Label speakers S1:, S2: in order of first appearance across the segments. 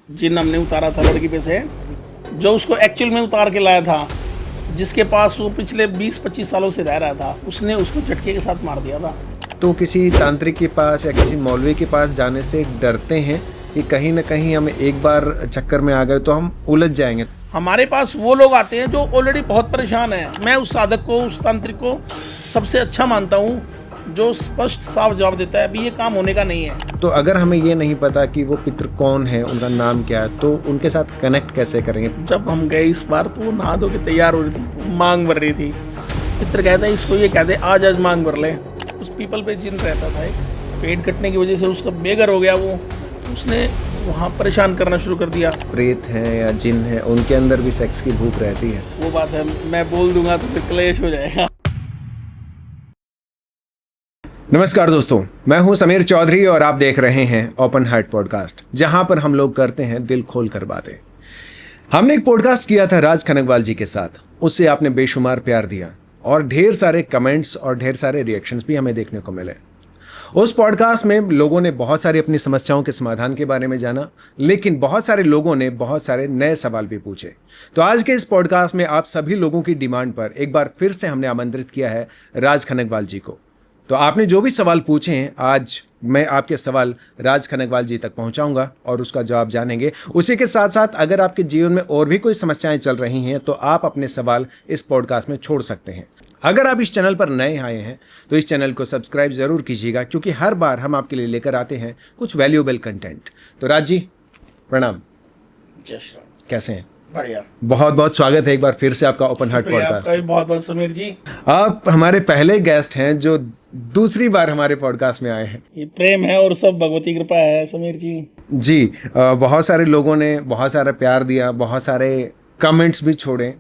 S1: जिन हमने उतारा था लड़की पे से, जो उसको एक्चुअल में उतार के लाया था, जिसके पास वो पिछले 20-25 सालों से रह रहा था, उसने उसको झटके के साथ मार दिया था।
S2: तो किसी तांत्रिक के पास या किसी मौलवी के पास जाने से डरते हैं कि कहीं ना कहीं हम एक बार चक्कर में आ गए तो हम उलझ जाएंगे।
S1: हमारे पास वो लोग आते हैं जो ऑलरेडी बहुत परेशान हैं। मैं उस साधक को, उस तांत्रिक को सबसे अच्छा मानता हूँ जो स्पष्ट साफ जवाब देता है अभी ये काम होने का नहीं है।
S2: तो अगर हमें ये नहीं पता कि वो पितृ कौन है, उनका नाम क्या है, तो उनके साथ कनेक्ट कैसे करेंगे?
S1: जब हम गए इस बार तो वो नहा धो के तैयार हो रही थी, तो मांग भर रही थी। पितृ कहता है इसको, ये कहते आज आज मांग भर ले। उस पीपल पे जिन रहता था, एक पेड़ कटने की वजह से उसका बेघर हो गया वो, तो उसने वहाँ परेशान करना शुरू कर दिया।
S2: प्रेत हैं या जिन हैं, उनके अंदर भी सेक्स की भूख रहती है।
S1: वो बात है, मैं बोल दूंगा तो फिर क्लेश हो जाएगा।
S2: नमस्कार दोस्तों, मैं हूं समीर चौधरी और आप देख रहे हैं ओपन हार्ट पॉडकास्ट, जहां पर हम लोग करते हैं दिल खोल कर बातें। हमने एक पॉडकास्ट किया था राज खनकवाल जी के साथ, उससे आपने बेशुमार प्यार दिया और ढेर सारे कमेंट्स और ढेर सारे रिएक्शंस भी हमें देखने को मिले। उस पॉडकास्ट में लोगों ने बहुत सारी अपनी समस्याओं के समाधान के बारे में जाना, लेकिन बहुत सारे लोगों ने बहुत सारे नए सवाल भी पूछे। तो आज के इस पॉडकास्ट में आप सभी लोगों की डिमांड पर एक बार फिर से हमने आमंत्रित किया है राज खनकवाल जी को। तो आपने जो भी सवाल पूछे हैं, आज मैं आपके सवाल राज खनकवाल जी तक पहुंचाऊंगा और उसका जवाब जानेंगे। उसी के साथ साथ अगर आपके जीवन में और भी कोई समस्याएं चल रही हैं तो आप अपने सवाल इस पॉडकास्ट में छोड़ सकते हैं। अगर आप इस चैनल पर नए आए हैं तो इस चैनल को सब्सक्राइब जरूर कीजिएगा, क्योंकि हर बार हम आपके लिए लेकर आते हैं कुछ वैल्यूएबल कंटेंट। तो राज जी प्रणाम।
S1: जय श्री राम।
S2: कैसे हैं?
S1: बढ़िया।
S2: बहुत बहुत स्वागत है एक बार फिर से आपका ओपन हार्ट पॉडकास्ट।
S1: बहुत बहुत समीर जी,
S2: आप हमारे पहले गेस्ट हैं जो दूसरी बार हमारे पॉडकास्ट में आए हैं।
S1: ये प्रेम है और सब भगवती कृपा है समीर जी।
S2: जी, बहुत सारे लोगों ने बहुत सारा प्यार दिया, बहुत सारे कमेंट्स भी छोड़े,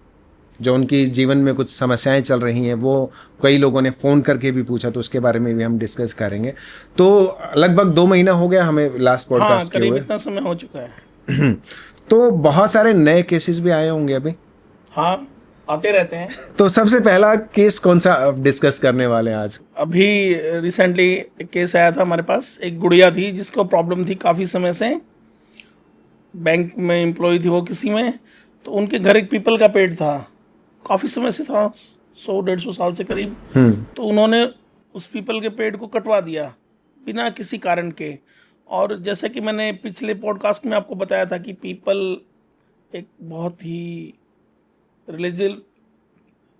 S2: जो उनकी जीवन में कुछ समस्याएं चल रही हैं वो कई लोगों ने फ़ोन करके भी पूछा, तो उसके बारे में भी हम डिस्कस करेंगे। तो लगभग 2 महीना हो गया हमें लास्ट पॉडकास्ट
S1: करीब इतना समय हो चुका है।
S2: तो बहुत सारे नए केसेस भी आए होंगे अभी।
S1: हाँ, आते रहते हैं।
S2: तो सबसे पहला केस कौन सा डिस्कस करने वाले हैं आज?
S1: अभी रिसेंटली एक केस आया था हमारे पास। एक गुड़िया थी जिसको प्रॉब्लम थी काफ़ी समय से, बैंक में एम्प्लॉय थी वो किसी में, तो उनके घर एक पीपल का पेड़ था, काफ़ी समय से था, 100-150 साल से करीब। तो उन्होंने उस पीपल के पेड़ को कटवा दिया बिना किसी कारण के। और जैसे कि मैंने पिछले पॉडकास्ट में आपको बताया था कि पीपल एक बहुत ही रिलीजियस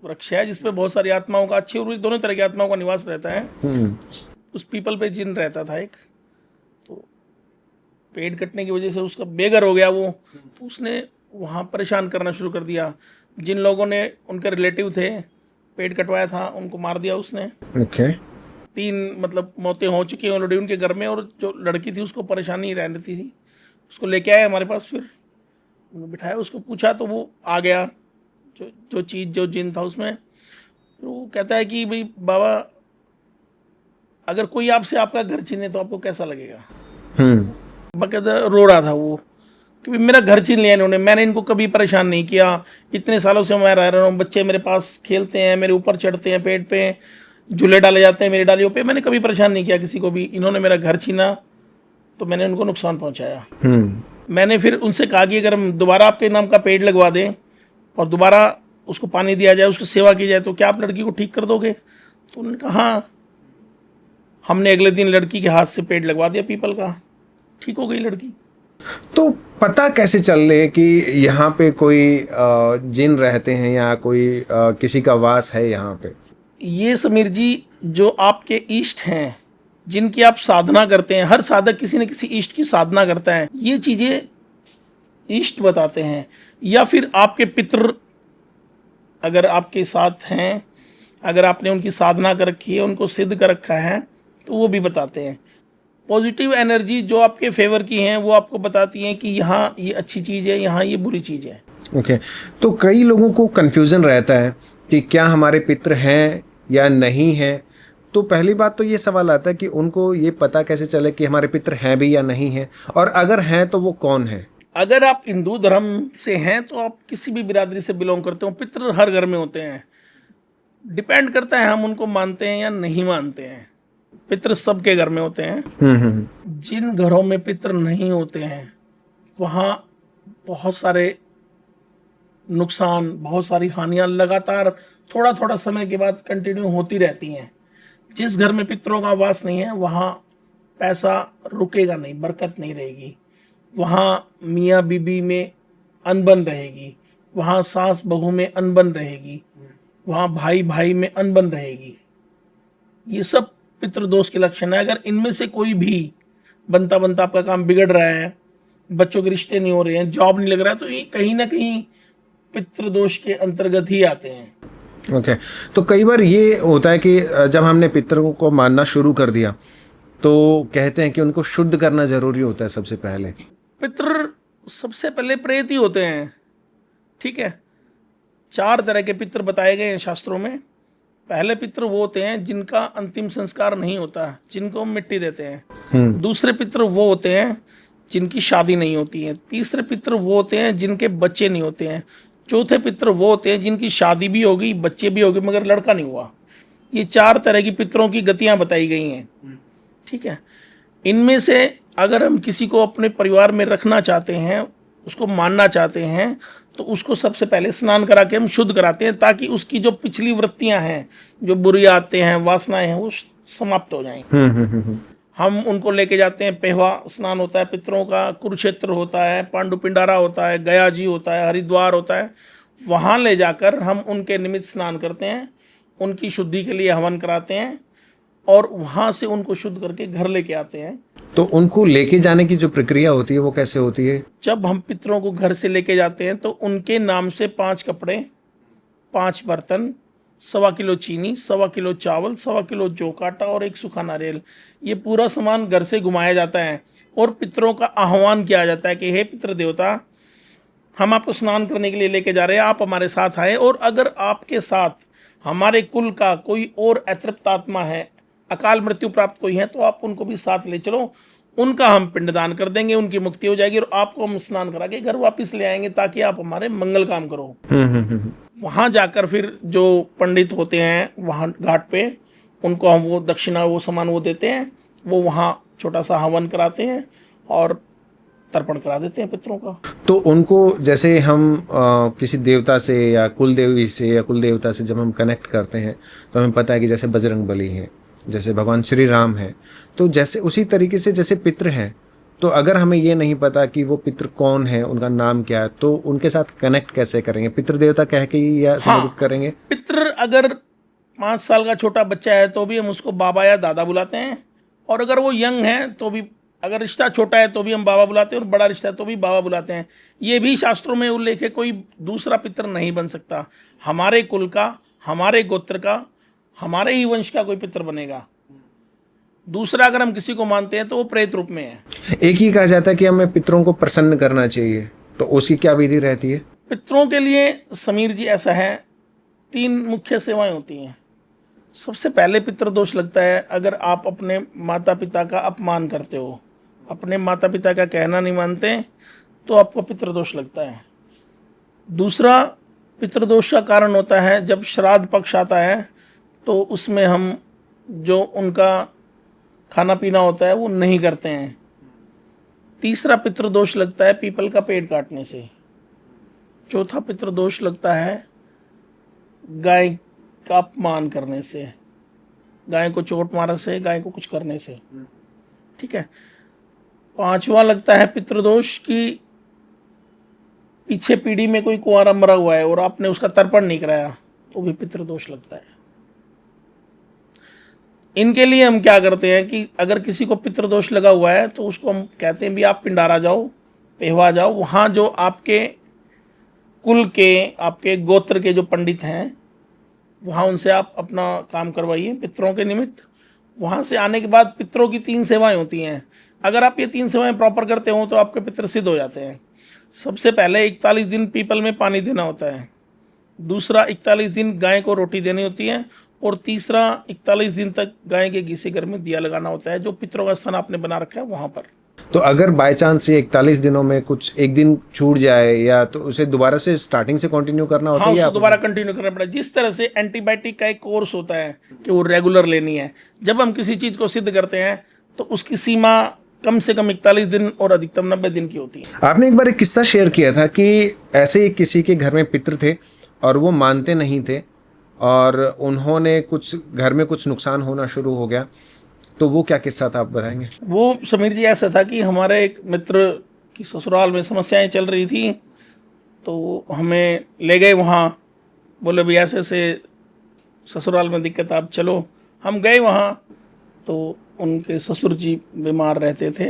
S1: वृक्ष है जिसपे बहुत सारी आत्माओं का, अच्छी और बुरी दोनों तरह की आत्माओं का निवास रहता है। उस पीपल पे जिन रहता था एक, तो पेड़ कटने की वजह से उसका बेघर हो गया वो, तो उसने वहाँ परेशान करना शुरू कर दिया। जिन लोगों ने, उनके रिलेटिव थे, पेड़ कटवाया था, उनको मार दिया उसने।
S2: ओके।
S1: 3 मतलब मौतें हो चुकी हैं ऑलरेडी उनके घर में। और जो लड़की थी उसको परेशानी रहती थी, उसको लेके आए हमारे पास, फिर बिठाया, उसको पूछा तो वो आ गया, जो जिन था उसमें। फिर वो कहता है कि भाई बाबा, अगर कोई आपसे आपका घर छीने तो आपको कैसा लगेगा। बकायदा रो रहा था वो कि मेरा घर छीन लिया इन्होंने, मैंने इनको कभी परेशान नहीं किया, इतने सालों से मैं रह रहा हूँ, बच्चे मेरे पास खेलते हैं, मेरे ऊपर चढ़ते हैं, पेड़ पे झूले डाले जाते हैं मेरी डालियों पे, मैंने कभी परेशान नहीं किया किसी को भी। इन्होंने मेरा घर छीना तो मैंने उनको नुकसान पहुँचाया। मैंने फिर उनसे कहा कि अगर हम दोबारा आपके नाम का पेड़ लगवा दें और दोबारा उसको पानी दिया जाए, उसकी सेवा की जाए, तो क्या आप लड़की को ठीक कर दोगे? तो उन्होंने कहा हाँ। हमने अगले दिन लड़की के हाथ से पेड़ लगवा दिया पीपल का, ठीक हो गई लड़की।
S2: तो पता कैसे चल रहे कि यहाँ पे कोई जिन रहते हैं या कोई किसी का वास है यहाँ पे?
S1: ये समीर जी, जो आपके इष्ट हैं, जिनकी आप साधना करते हैं, हर साधक किसी न किसी इष्ट की साधना करता है, ये चीज़ें इष्ट बताते हैं। या फिर आपके पितृ अगर आपके साथ हैं, अगर आपने उनकी साधना कर रखी है, उनको सिद्ध कर रखा है, तो वो भी बताते हैं। पॉजिटिव एनर्जी जो आपके फेवर की हैं वो आपको बताती हैं कि यहाँ ये अच्छी चीज़ है, यहाँ ये बुरी चीज़ है।
S2: ओके। तो कई लोगों को कन्फ्यूज़न रहता है कि क्या हमारे पितृ हैं या नहीं हैं। तो पहली बात तो ये सवाल आता है कि उनको ये पता कैसे चले कि हमारे पितृ हैं भी या नहीं हैं, और अगर हैं तो वो कौन है?
S1: अगर आप हिंदू धर्म से हैं तो आप किसी भी बिरादरी से बिलोंग करते हो, पितृ हर घर में होते हैं। डिपेंड करता है हम उनको मानते हैं या नहीं मानते हैं। पितृ सबके घर में होते हैं। जिन घरों में पितृ नहीं होते हैं, वहाँ बहुत सारे नुकसान, बहुत सारी हानियां लगातार थोड़ा थोड़ा समय के बाद कंटिन्यू होती रहती हैं। जिस घर में पितरों का वास नहीं है वहाँ पैसा रुकेगा नहीं, बरकत नहीं रहेगी। वहाँ मियाँ बीबी में अनबन रहेगी, वहाँ सास बहू में अनबन रहेगी, वहाँ भाई भाई में अनबन रहेगी। ये सब पितृदोष के लक्षण है। अगर इनमें से कोई भी बनता बनता आपका काम बिगड़ रहा है, बच्चों के रिश्ते नहीं हो रहे हैं, जॉब नहीं लग रहा है, तो ये कहीं ना कहीं पितृदोष के अंतर्गत ही आते हैं।
S2: ओके तो कई बार ये होता है कि जब हमने पितरों को मानना शुरू कर दिया तो कहते हैं कि उनको शुद्ध करना जरूरी होता है सबसे पहले।
S1: पितृ सबसे पहले प्रेत ही होते हैं, ठीक है। 4 तरह के पितृ बताए गए हैं शास्त्रों में। पहले पितृ वो होते हैं जिनका अंतिम संस्कार नहीं होता, जिनको मिट्टी देते हैं। दूसरे पितृ वो होते हैं जिनकी शादी नहीं होती है। तीसरे पितृ वो होते हैं जिनके बच्चे नहीं होते हैं। चौथे पितृ वो होते हैं जिनकी शादी भी होगी, बच्चे भी होंगे, मगर लड़का नहीं हुआ। ये 4 तरह की पितरों की गतियां बताई गई हैं, ठीक है। इनमें से अगर हम किसी को अपने परिवार में रखना चाहते हैं, उसको मानना चाहते हैं, तो उसको सबसे पहले स्नान करा के हम शुद्ध कराते हैं, ताकि उसकी जो पिछली वृत्तियां हैं, जो बुरी आदतें हैं, वासनाएं हैं, वो समाप्त हो जाएं। हम उनको लेके जाते हैं, पेहवा स्नान होता है पितरों का, कुरुक्षेत्र होता है, पांडु पिंडारा होता है, गया जी होता है, हरिद्वार होता है। वहाँ ले जाकर हम उनके निमित्त स्नान करते हैं, उनकी शुद्धि के लिए हवन कराते हैं और वहाँ से उनको शुद्ध करके घर लेके आते हैं।
S2: तो उनको लेके जाने की जो प्रक्रिया होती है वो कैसे होती है?
S1: जब हम पितरों को घर से लेके जाते हैं तो उनके नाम से 5 कपड़े, 5 बर्तन, 1.25 किलो चीनी, 1.25 किलो चावल, 1.25 किलो जौ का आटा और 1 सूखा नारियल, ये पूरा सामान घर से घुमाया जाता है और पितरों का आह्वान किया जाता है कि हे पितृ देवता, हम आपको स्नान करने के लिए लेके जा रहे हैं, आप हमारे साथ आए। और अगर आपके साथ हमारे कुल का कोई और अतृप्त आत्मा है, अकाल मृत्यु प्राप्त कोई है, तो आप उनको भी साथ ले चलो, उनका हम पिंडदान कर देंगे, उनकी मुक्ति हो जाएगी और आपको हम स्नान करा के घर वापस ले आएंगे, ताकि आप हमारे मंगल काम करो। वहाँ जाकर फिर जो पंडित होते हैं वहाँ घाट पे, उनको हम वो दक्षिणा, वो सामान वो देते हैं, वो वहाँ छोटा सा हवन कराते हैं और तर्पण करा देते हैं पितरों का।
S2: तो उनको जैसे हम किसी देवता से या कुल देवी से या कुल देवता से जब हम कनेक्ट करते हैं तो हमें पता है कि जैसे बजरंग बली हैं, जैसे भगवान श्री राम हैं, तो जैसे उसी तरीके से जैसे पितृ हैं, तो अगर हमें ये नहीं पता कि वो पितृ कौन है, उनका नाम क्या है, तो उनके साथ कनेक्ट कैसे करेंगे? पितृ देवता कह के ही या संबोधित करेंगे?
S1: पितृ अगर 5 साल का छोटा बच्चा है तो भी हम उसको बाबा या दादा बुलाते हैं, और अगर वो यंग है तो भी, अगर रिश्ता छोटा है तो भी हम बाबा बुलाते हैं, और बड़ा रिश्ता है तो भी बाबा बुलाते हैं। ये भी शास्त्रों में उल्लेख है, कोई दूसरा पितृ नहीं बन सकता। हमारे कुल का, हमारे गोत्र का, हमारे ही वंश का कोई पितृ बनेगा। दूसरा अगर हम किसी को मानते हैं तो वो प्रेत रूप में है।
S2: एक ही कहा जाता है कि हमें पितरों को प्रसन्न करना चाहिए, तो उसकी क्या विधि रहती है?
S1: पितरों के लिए समीर जी ऐसा है, 3 मुख्य सेवाएं होती हैं। सबसे पहले पितृदोष लगता है अगर आप अपने माता पिता का अपमान करते हो, अपने माता पिता का कहना नहीं मानते, तो आपको पितृदोष लगता है। दूसरा पितृदोष का कारण होता है जब श्राद्ध पक्ष आता है तो उसमें हम जो उनका खाना पीना होता है वो नहीं करते हैं। तीसरा पितृदोष लगता है पीपल का पेड़ काटने से। चौथा पितृदोष लगता है गाय का अपमान करने से, गाय को चोट मारने से, गाय को कुछ करने से, ठीक है। 5वां लगता है पितृदोष की पीछे पीढ़ी में कोई कुंवारा मरा हुआ है और आपने उसका तर्पण नहीं कराया, तो भी पितृदोष लगता है। इनके लिए हम क्या करते हैं कि अगर किसी को पितृदोष लगा हुआ है तो उसको हम कहते हैं भी आप पिंडारा जाओ, पेहवा जाओ, वहाँ जो आपके कुल के, आपके गोत्र के जो पंडित हैं, वहाँ उनसे आप अपना काम करवाइए पितरों के निमित्त। वहाँ से आने के बाद पितरों की 3 सेवाएं होती हैं। अगर आप ये 3 सेवाएं प्रॉपर करते हो तो आपके पितर सिद्ध हो जाते हैं। सबसे पहले 41 दिन पीपल में पानी देना होता है। दूसरा 41 दिन गाय को रोटी देनी होती है। और तीसरा 41 दिन तक गाय के घी से घर में दिया लगाना होता है, जो पितरों का स्थान आपने बना रखा है वहाँ पर।
S2: तो अगर बाय चांस से 41 दिनों में कुछ एक दिन छूट जाए या तो उसे दोबारा से स्टार्टिंग से कंटिन्यू करना होता है?
S1: हाँ, दोबारा कंटिन्यू करना पड़ेगा। जिस तरह से एंटीबायोटिक का एक कोर्स होता है कि वो रेगुलर लेनी है, जब हम किसी चीज़ को सिद्ध करते हैं तो उसकी सीमा कम से कम 41 दिन और अधिकतम 90 दिन की होती है।
S2: आपने एक बार एक किस्सा शेयर किया था कि ऐसे ही किसी के घर में पितृ थे और वो मानते नहीं थे और उन्होंने कुछ घर में कुछ नुकसान होना शुरू हो गया, तो वो क्या किस्सा था, आप बताएंगे?
S1: वो समीर जी ऐसा था कि हमारे एक मित्र की ससुराल में समस्याएं चल रही थी, तो हमें ले गए वहाँ, बोले भाई ऐसे ऐसे ससुराल में दिक्कत, आप चलो। हम गए वहाँ, तो उनके ससुर जी बीमार रहते थे।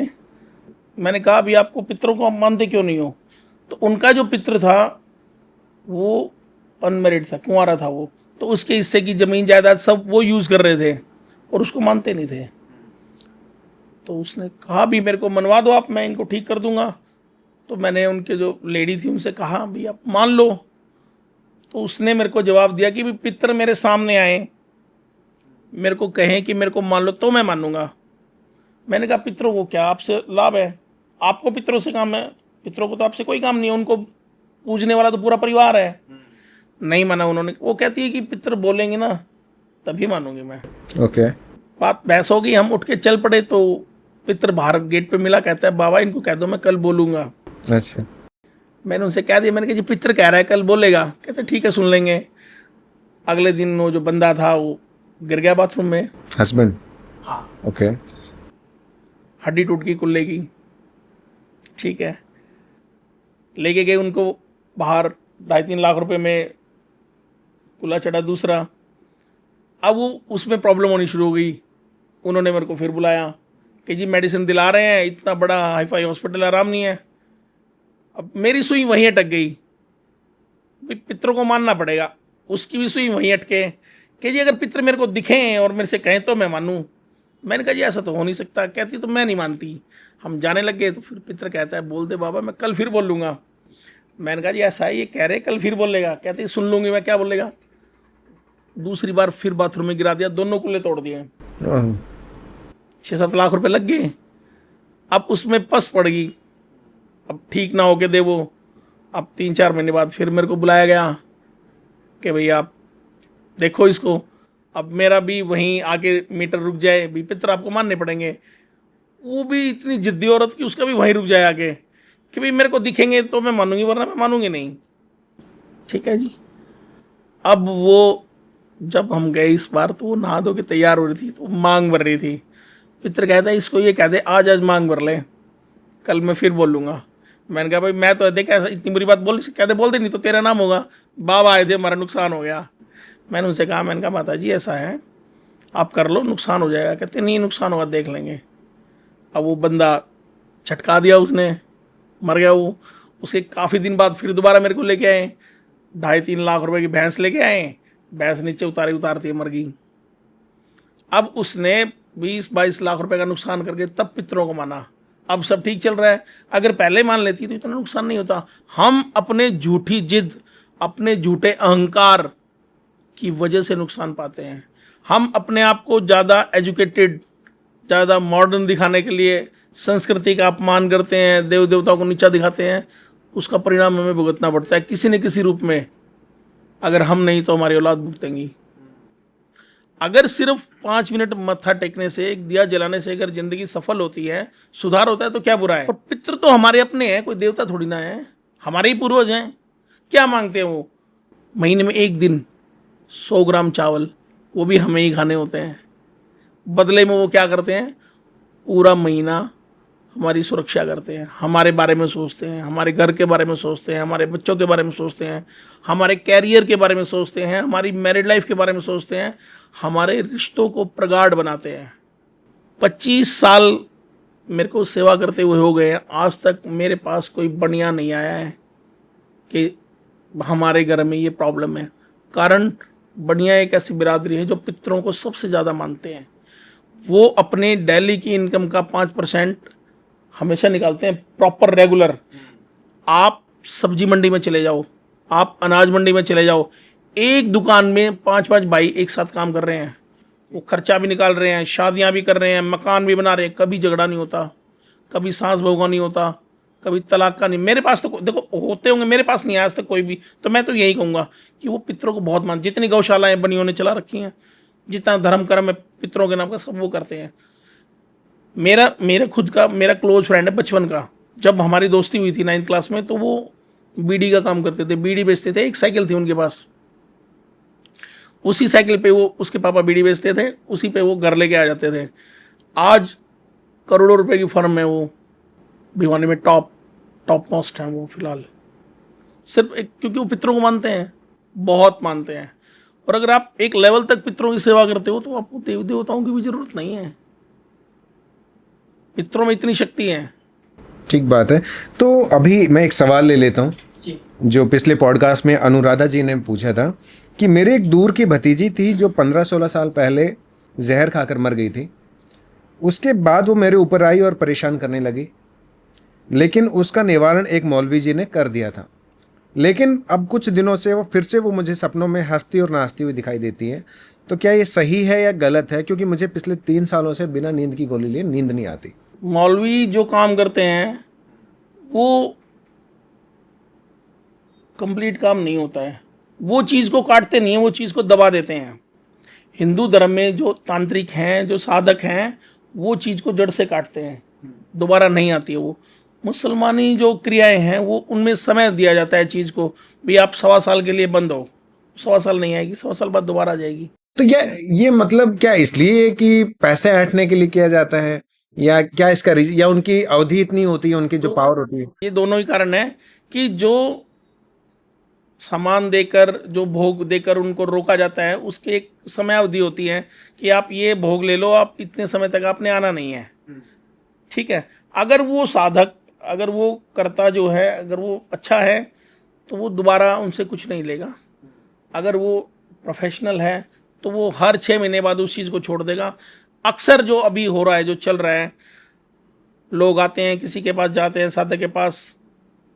S1: मैंने कहा अभी आपको पितरों को आप मानते क्यों नहीं हो? तो उनका जो पितर था वो अनमेरिड था, कुंवारा था वो, तो उसके हिस्से की ज़मीन जायदाद सब वो यूज़ कर रहे थे और उसको मानते नहीं थे। तो उसने कहा भी मेरे को मनवा दो आप, मैं इनको ठीक कर दूंगा। तो मैंने उनके जो लेडी थी उनसे कहा भी आप मान लो। तो उसने मेरे को जवाब दिया कि भी पितर मेरे सामने आए, मेरे को कहें कि मेरे को मान लो तो मैं मानूंगा। मैंने कहा पितरों को क्या आपसे लाभ है? आपको पितरों से काम है? पितरों को तो आपसे कोई काम नहीं है, उनको पूजने वाला तो पूरा परिवार है। नहीं माना उन्होंने। वो कहती है कि पितर बोलेंगे ना तभी मानूंगी मैं।
S2: ओके।
S1: बात बहस होगी, हम उठ के चल पड़े। तो पितर बाहर गेट पे मिला, कहता है बाबा इनको कह दो मैं कल बोलूँगा।
S2: अच्छा।
S1: मैंने उनसे कह दिया, मैंने कहा जी पितर कह रहा है कल बोलेगा। कहते ठीक है सुन लेंगे। अगले दिन वो जो बंदा था वो गिर गया बाथरूम में।
S2: हस्बैंड?
S1: हाँ।
S2: ओके।
S1: हड्डी टूट गई कुल्ले की। ठीक है, लेके गए उनको बाहर, 2.5-3 लाख रुपए में कुल्ला चढ़ा दूसरा। अब वो उसमें प्रॉब्लम होनी शुरू हो गई। उन्होंने मेरे को फिर बुलाया कि जी मेडिसिन दिला रहे हैं, इतना बड़ा हाईफाई हॉस्पिटल, आराम नहीं है। अब मेरी सुई वहीं अटक गई, पितरों को मानना पड़ेगा। उसकी भी सुई वहीं अटके कि जी अगर पितर मेरे को दिखें और मेरे से कहें तो मैं मानूं। मैंने कहा जी ऐसा तो हो नहीं सकता। कहती तो मैं नहीं मानती। हम जाने लग गए तो फिर पितर कहता है बोल दे बाबा मैं कल फिर बोल लूँगा। मैंने कहा जी ऐसा है, ये कह रहे कल फिर बोलेगा। कहती सुन लूँगी मैं, क्या बोलेगा। दूसरी बार फिर बाथरूम में गिरा दिया, दोनों कुल्ले तोड़ दिए। 6-7 लाख रुपए लग गए। अब उसमें पस पड़ गई, अब ठीक ना होके दे वो। अब 3-4 महीने बाद फिर मेरे को बुलाया गया कि भैया आप देखो इसको। अब मेरा भी वहीं आके मीटर रुक जाए, भी पितर आपको मानने पड़ेंगे। वो भी इतनी जिद्दी औरत की, उसका भी वहीं रुक जाए आके कि भाई मेरे को दिखेंगे तो मैं मानूंगी वरना मैं मानूंगी नहीं। ठीक है जी। अब वो जब हम गए इस बार तो वो नहा धो के तैयार हो रही थी, तो मांग भर रही थी। पितर कहता है इसको ये कह दे आज मांग भर ले, कल मैं फिर बोल लूँगा। मैंने कहा भाई मैं तो देख ऐसा इतनी बुरी बात बोल कहते बोल दे, नहीं तो तेरा नाम होगा। बाबा आए थे, हमारा नुकसान हो गया। मैंने उनसे कहा, मैंने कहा माता जी ऐसा है आप कर लो, नुकसान हो जाएगा। कहते नहीं नुकसान होगा देख लेंगे। अब वो बंदा झटका दिया उसने, मर गया वो। उसके काफ़ी दिन बाद फिर दोबारा मेरे को लेके आए, 2.5-3 लाख रुपए की भैंस लेके आए। भैंस नीचे उतारती मर गई। अब उसने 20-22 लाख रुपए का नुकसान करके तब पितरों को माना। अब सब ठीक चल रहा है। अगर पहले मान लेती तो इतना नुकसान नहीं होता। हम अपने झूठी जिद, अपने झूठे अहंकार की वजह से नुकसान पाते हैं। हम अपने आप को ज़्यादा एजुकेटेड, ज़्यादा मॉडर्न दिखाने के लिए संस्कृति का अपमान करते हैं, देव देवताओं को नीचा दिखाते हैं। उसका परिणाम हमें भुगतना पड़ता है किसी न किसी रूप में। अगर हम नहीं तो हमारी औलाद भुगतेंगी। अगर सिर्फ 5 मिनट मत्था टेकने से, एक दिया जलाने से अगर जिंदगी सफल होती है, सुधार होता है, तो क्या बुरा है। और पितृ तो हमारे अपने हैं, कोई देवता थोड़ी ना है, हमारे ही पूर्वज हैं। क्या मांगते हैं वो? महीने में एक दिन 100 ग्राम चावल, वो भी हमें ही खाने होते हैं। बदले में वो क्या करते हैं, पूरा महीना हमारी सुरक्षा करते हैं, हमारे बारे में सोचते हैं, हमारे घर के बारे में सोचते हैं, हमारे बच्चों के बारे में सोचते हैं, हमारे कैरियर के बारे में सोचते हैं, हमारी मैरिड लाइफ के बारे में सोचते हैं, हमारे रिश्तों को प्रगाढ़ बनाते हैं। 25 साल मेरे को सेवा करते हुए हो गए हैं, आज तक मेरे पास कोई बनिया नहीं आया है कि हमारे घर में ये प्रॉब्लम है। कारण बनिया एक ऐसी बिरादरी है जो पितरों को सबसे ज़्यादा मानते हैं। वो अपने डेली की इनकम का 5% हमेशा निकालते हैं, प्रॉपर रेगुलर। आप सब्जी मंडी में चले जाओ, आप अनाज मंडी में चले जाओ, एक दुकान में 5-5 भाई एक साथ काम कर रहे हैं। वो खर्चा भी निकाल रहे हैं, शादियां भी कर रहे हैं, मकान भी बना रहे हैं। कभी झगड़ा नहीं होता, कभी सांस बहू का नहीं होता, कभी तलाक का नहीं। मेरे पास तो देखो होते होंगे, मेरे पास नहीं आज तक कोई भी। तो मैं तो यही कहूँगा कि वो पितरों को बहुत मान, जितनी गौशालाएँ बनियों ने चला रखी हैं, जितना धर्म कर्म है पितरों के नाम का सब वो करते हैं। मेरा खुद का मेरा क्लोज फ्रेंड है बचपन का। जब हमारी दोस्ती हुई थी 9th क्लास में, तो वो बीड़ी का काम करते थे, बीड़ी बेचते थे। एक साइकिल थी उनके पास, उसी साइकिल पे वो, उसके पापा बीड़ी बेचते थे, उसी पे वो घर लेके आ जाते थे। आज करोड़ों रुपए की फर्म है वो, भिवानी में टॉप मोस्ट है वो फिलहाल। सिर्फ एक, क्योंकि वो पितरों को मानते हैं, बहुत मानते हैं। और अगर आप एक लेवल तक पितरों की सेवा करते हो तो आपको देव देवताओं की भी जरूरत नहीं है। पितरों में इतनी शक्ति है।
S2: ठीक बात है। तो अभी मैं एक सवाल ले लेता हूँ जो पिछले पॉडकास्ट में अनुराधा जी ने पूछा था कि मेरे एक दूर की भतीजी थी जो 15-16 साल पहले जहर खाकर मर गई थी। उसके बाद वो मेरे ऊपर आई और परेशान करने लगी, लेकिन उसका निवारण एक मौलवी जी ने कर दिया था। लेकिन अब कुछ दिनों से वो मुझे सपनों में हंसती और नाचती हुई दिखाई देती है। तो क्या ये सही है या गलत है? क्योंकि मुझे पिछले 3 सालों से बिना नींद की गोली लिए नींद नहीं आती।
S1: मौलवी जो काम करते हैं वो कंप्लीट काम नहीं होता है। वो चीज़ को काटते नहीं हैं, वो चीज़ को दबा देते हैं। हिंदू धर्म में जो तांत्रिक हैं, जो साधक हैं, वो चीज़ को जड़ से काटते हैं, दोबारा नहीं आती है वो। मुसलमानी जो क्रियाएं हैं वो उनमें समय दिया जाता है चीज़ को, भी आप 1.25 साल के लिए बंद हो, 1.25 साल नहीं आएगी, 1.25 साल बाद दोबारा आ जाएगी।
S2: तो ये मतलब क्या इसलिए कि पैसे हटने के लिए किया जाता है, या क्या इसका या उनकी अवधि इतनी होती है, उनकी जो पावर होती है?
S1: ये दोनों ही कारण है कि जो सामान देकर, जो भोग देकर उनको रोका जाता है, उसकी एक समय अवधि होती है कि आप ये भोग ले लो, आप इतने समय तक आपने आना नहीं है। ठीक है, अगर वो साधक, अगर वो कर्ता जो है, अगर वो अच्छा है तो वो दोबारा उनसे कुछ नहीं लेगा। अगर वो प्रोफेशनल है तो वो हर 6 महीने बाद उस चीज़ को छोड़ देगा। अक्सर जो अभी हो रहा है, जो चल रहा है, लोग आते हैं, किसी के पास जाते हैं, साधक के पास,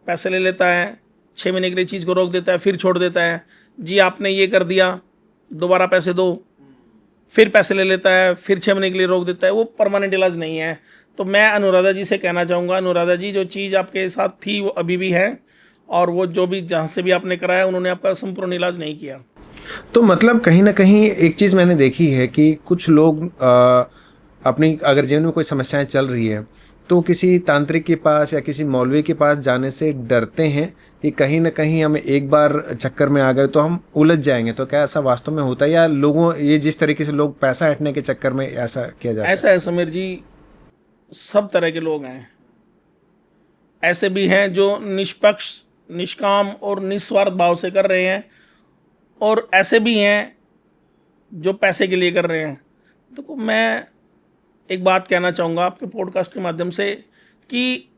S1: पैसे ले लेता है, 6 महीने के लिए चीज़ को रोक देता है, फिर छोड़ देता है। जी आपने ये कर दिया, दोबारा पैसे दो, फिर पैसे ले लेता है, फिर 6 महीने के लिए रोक देता है। वो परमानेंट इलाज नहीं है। तो मैं अनुराधा जी से कहना चाहूँगा, अनुराधा जी, जो चीज़ आपके साथ थी वो अभी भी है, और वो जो भी जहाँ से भी आपने कराया उन्होंने आपका संपूर्ण इलाज नहीं किया।
S2: तो मतलब कहीं ना कहीं एक चीज़ मैंने देखी है कि कुछ लोग अपनी अगर जीवन में कोई समस्याएं चल रही है तो किसी तांत्रिक के पास या किसी मौलवी के पास जाने से डरते हैं कि कहीं ना कहीं हम एक बार चक्कर में आ गए तो हम उलझ जाएंगे। तो क्या ऐसा वास्तव में होता है, या लोगों ये जिस तरीके से लोग पैसा हटने के चक्कर में ऐसा किया जाता है?
S1: ऐसा है समीर जी, सब तरह के लोग हैं। ऐसे भी हैं जो निष्पक्ष, निष्काम और निस्वार्थ भाव से कर रहे हैं, और ऐसे भी हैं जो पैसे के लिए कर रहे हैं। देखो, मैं एक बात कहना चाहूँगा आपके पॉडकास्ट के माध्यम से कि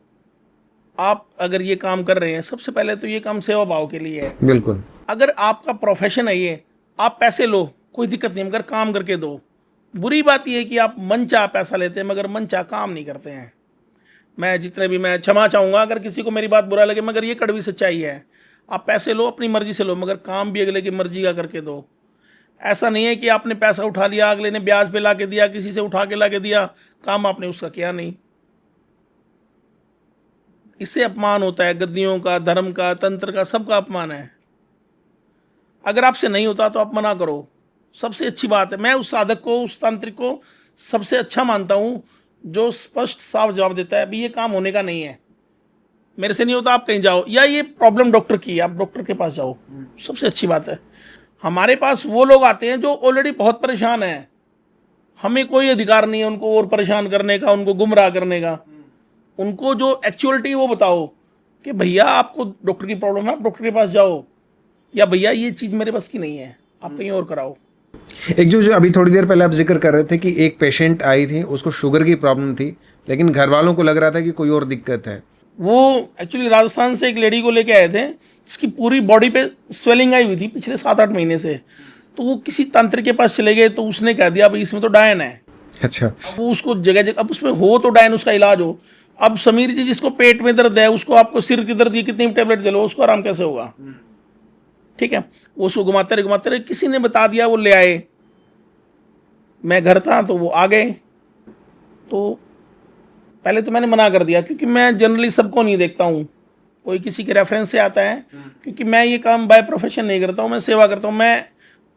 S1: आप अगर ये काम कर रहे हैं, सबसे पहले तो ये काम सेवा भाव के लिए है।
S2: बिल्कुल।
S1: अगर आपका प्रोफेशन है ये, आप पैसे लो, कोई दिक्कत नहीं, मगर काम करके दो। बुरी बात यह है कि आप मनचाह पैसा लेते हैं मगर मनचाह काम नहीं करते हैं। मैं क्षमा चाहूँगा अगर किसी को मेरी बात बुरा लगे, मगर ये कड़वी सच्चाई है। आप पैसे लो, अपनी मर्जी से लो, मगर काम भी अगले की मर्जी का करके दो। ऐसा नहीं है कि आपने पैसा उठा लिया, अगले ने ब्याज पे ला के दिया, किसी से उठा के ला के दिया, काम आपने उसका किया नहीं। इससे अपमान होता है, गद्दियों का, धर्म का, तंत्र का, सबका अपमान है। अगर आपसे नहीं होता तो आप मना करो, सबसे अच्छी बात है। मैं उस साधक को, उस तांत्रिक को सबसे अच्छा मानता हूँ जो स्पष्ट साफ जवाब देता है, अभी ये काम होने का नहीं है, मेरे से नहीं होता, आप कहीं जाओ, या ये प्रॉब्लम डॉक्टर की है, आप डॉक्टर के पास जाओ। सबसे अच्छी बात है। हमारे पास वो लोग आते हैं जो ऑलरेडी बहुत परेशान हैं, हमें कोई अधिकार नहीं है उनको और परेशान करने का, उनको गुमराह करने का। उनको जो एक्चुअलिटी वो बताओ कि भैया आपको डॉक्टर की प्रॉब्लम है, आप डॉक्टर के पास जाओ, या भैया ये चीज़ मेरे बस की नहीं है, आप कहीं और कराओ।
S2: एक जो अभी थोड़ी देर पहले आप जिक्र कर रहे थे कि एक पेशेंट आई थी, उसको शुगर की प्रॉब्लम थी, लेकिन घर वालों को लग रहा था कि कोई और दिक्कत है।
S1: वो एक्चुअली राजस्थान से एक लेडी को लेके आए थे जिसकी पूरी बॉडी पे स्वेलिंग आई हुई थी पिछले 7-8 महीने से। तो वो किसी तांत्रिक के पास चले गए, तो उसने कह दिया भाई इसमें तो डायन है।
S2: अच्छा।
S1: अब वो उसको जगह जगह, अब उसमें हो तो डायन, उसका इलाज हो। अब समीर जी, जिसको पेट में दर्द है, उसको आपको सिर की दर्द की कितनी टैबलेट दे लो, उसको आराम कैसे होगा? ठीक है, वो उसको घुमाते रहे, किसी ने बता दिया, वो ले आए। मैं घर था तो वो आ गए। तो पहले तो मैंने मना कर दिया, क्योंकि मैं जनरली सबको नहीं देखता हूँ, कोई किसी के रेफरेंस से आता है, क्योंकि मैं ये काम बाय प्रोफेशन नहीं करता हूँ, मैं सेवा करता हूँ। मैं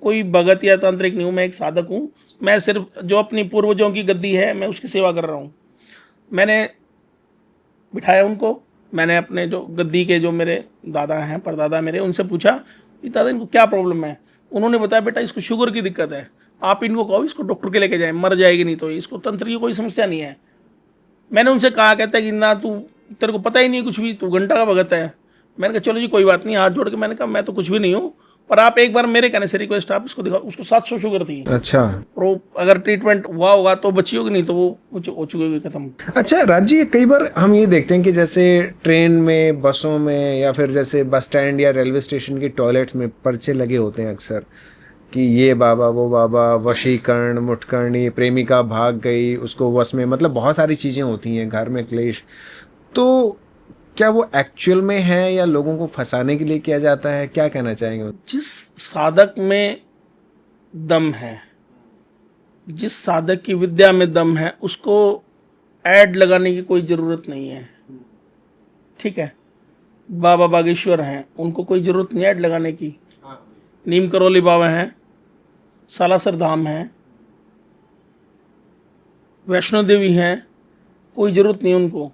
S1: कोई भगत या तांत्रिक नहीं हूँ, मैं एक साधक हूँ। मैं सिर्फ जो अपनी पूर्वजों की गद्दी है, मैं उसकी सेवा कर रहा हूँ। मैंने बिठाया उनको, मैंने अपने जो गद्दी के जो मेरे दादा हैं, परदादा मेरे, उनसे पूछा कि दादा इनको क्या प्रॉब्लम है। उन्होंने बताया बेटा इसको शुगर की दिक्कत है, आप इनको कहो इसको डॉक्टर के लेके जाएं, मर जाएगी नहीं तो, इसको तंत्र की कोई समस्या नहीं है। मैंने उनसे कहा, कहता है कि ना तू, तेरे को पता ही नहीं कुछ भी, तू घंटा का भगत है। मैंने कहा चलो जी कोई बात नहीं, हाथ जोड़ के मैंने कहा मैं तो कुछ भी नहीं हूँ, पर आप एक बार मेरे कहने से रिक्वेस्ट, आप इसको दिखाओ। उसको 700 शुगर थी।
S2: अच्छा।
S1: और वो अगर ट्रीटमेंट हुआ होगा तो बची होगी, नहीं तो वो हो चुकी होगी खत्म।
S2: अच्छा राज जी, कई बार हम ये देखते हैं कि जैसे ट्रेन में, बसों में, या फिर जैसे बस स्टैंड या रेलवे स्टेशन की टॉयलेट्स में पर्चे लगे होते हैं अक्सर कि ये बाबा वो बाबा, वशीकरण, मुटकरणी, प्रेमिका भाग गई, उसको वश में, मतलब बहुत सारी चीज़ें होती हैं, घर में क्लेश। तो क्या वो एक्चुअल में है या लोगों को फंसाने के लिए किया जाता है? क्या कहना चाहेंगे?
S1: जिस साधक में दम है, जिस साधक की विद्या में दम है, उसको ऐड लगाने की कोई ज़रूरत नहीं है। ठीक है, बाबा बागेश्वर हैं, उनको कोई ज़रूरत नहीं ऐड लगाने की। नीम करौली बाबा हैं, सालासर धाम हैं, वैष्णो देवी हैं, कोई ज़रूरत नहीं उनको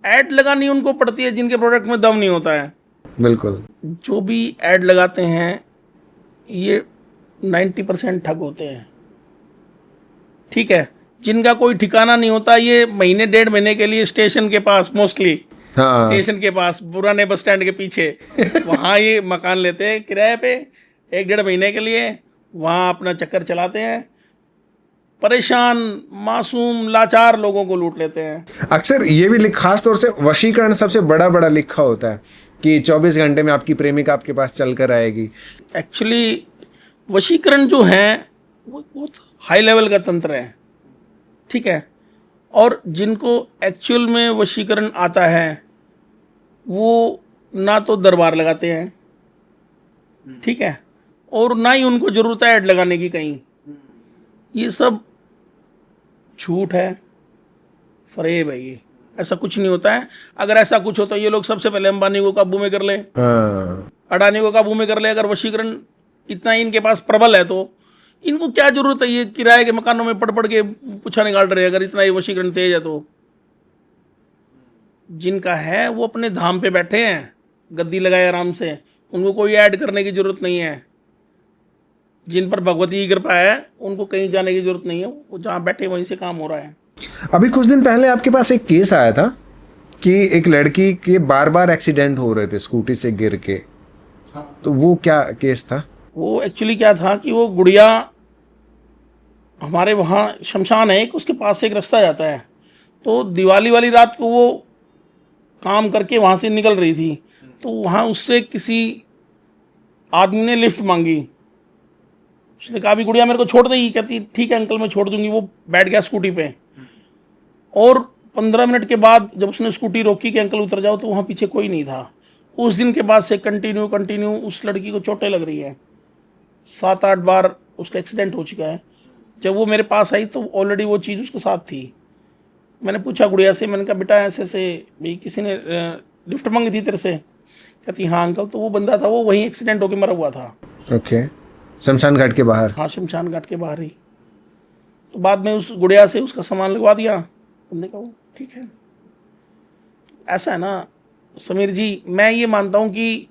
S1: ऐड लगानी, उनको पड़ती है जिनके प्रोडक्ट में दम नहीं होता है।
S2: बिल्कुल।
S1: जो भी ऐड लगाते हैं ये 90% ठग होते हैं। ठीक है, जिनका कोई ठिकाना नहीं होता, ये महीने 1.5 महीने के लिए स्टेशन के पास, मोस्टली
S2: हाँ।
S1: स्टेशन के पास, पुराने बस स्टैंड के पीछे वहाँ ये मकान लेते हैं किराए पे 1-1.5 महीने के लिए, वहाँ अपना चक्कर चलाते हैं, परेशान मासूम लाचार लोगों को लूट लेते हैं।
S2: अक्सर ये भी खास तौर से वशीकरण सबसे बड़ा लिखा होता है कि 24 घंटे में आपकी प्रेमिका आपके पास चल कर आएगी।
S1: एक्चुअली वशीकरण जो है वो बहुत हाई लेवल का तंत्र है। ठीक है, और जिनको एक्चुअल में वशीकरण आता है वो ना तो दरबार लगाते हैं, ठीक है, और ना ही उनको ज़रूरत है ऐड लगाने की कहीं। ये सब झूठ है, फरेब है ये, ऐसा कुछ नहीं होता है। अगर ऐसा कुछ होता ये लोग सबसे पहले अंबानी को काबू में कर ले, अडानी को काबू में कर ले। अगर वशीकरण इतना इनके पास प्रबल है तो इनको क्या जरूरत है ये किराए के मकानों में पड़ के पूछा निकाल रहे। अगर इतना ये वशीकरण तेज है तो जिनका है वो अपने धाम पे बैठे हैं, गद्दी लगाए आराम से, उनको कोई ऐड करने की जरूरत नहीं है। जिन पर भगवती की कृपा है उनको कहीं जाने की जरूरत नहीं है, वो जहाँ बैठे वहीं से काम हो रहा है।
S2: अभी कुछ दिन पहले आपके पास एक केस आया था कि एक लड़की के बार एक्सीडेंट हो रहे थे स्कूटी से गिर के।
S1: हाँ।
S2: तो वो क्या केस था?
S1: वो एक्चुअली क्या था कि वो गुड़िया, हमारे वहाँ शमशान है एक, उसके पास से एक रास्ता जाता है, तो दिवाली वाली रात को वो काम करके वहाँ से निकल रही थी, तो वहाँ उससे किसी आदमी ने लिफ्ट मांगी। उसने कहा भी गुड़िया मेरे को छोड़ देगी, कहती ठीक है अंकल मैं छोड़ दूंगी। वो बैठ गया स्कूटी पे, और 15 मिनट के बाद जब उसने स्कूटी रोकी कि अंकल उतर जाओ, तो वहाँ पीछे कोई नहीं था। उस दिन के बाद से कंटिन्यू उस लड़की को चोटें लग रही है, 7-8 बार उसका एक्सीडेंट हो चुका है। जब वो मेरे पास आई तो ऑलरेडी वो चीज़ उसके साथ थी। मैंने पूछा गुड़िया से, मैंने कहा बेटा ऐसे भाई किसी ने लिफ्ट मांगी थी तेरे से? कहती हाँ अंकल। तो वो बंदा था वो वहीं एक्सीडेंट होकर मरा हुआ था।
S2: ओके, शमशान घाट के बाहर?
S1: हाँ, शमशान घाट के बाहर ही। तो बाद में उस गुड़िया से उसका सामान लगवा दिया बंदे का, वो ठीक है। ऐसा है ना समीर जी, मैं ये मानता हूँ कि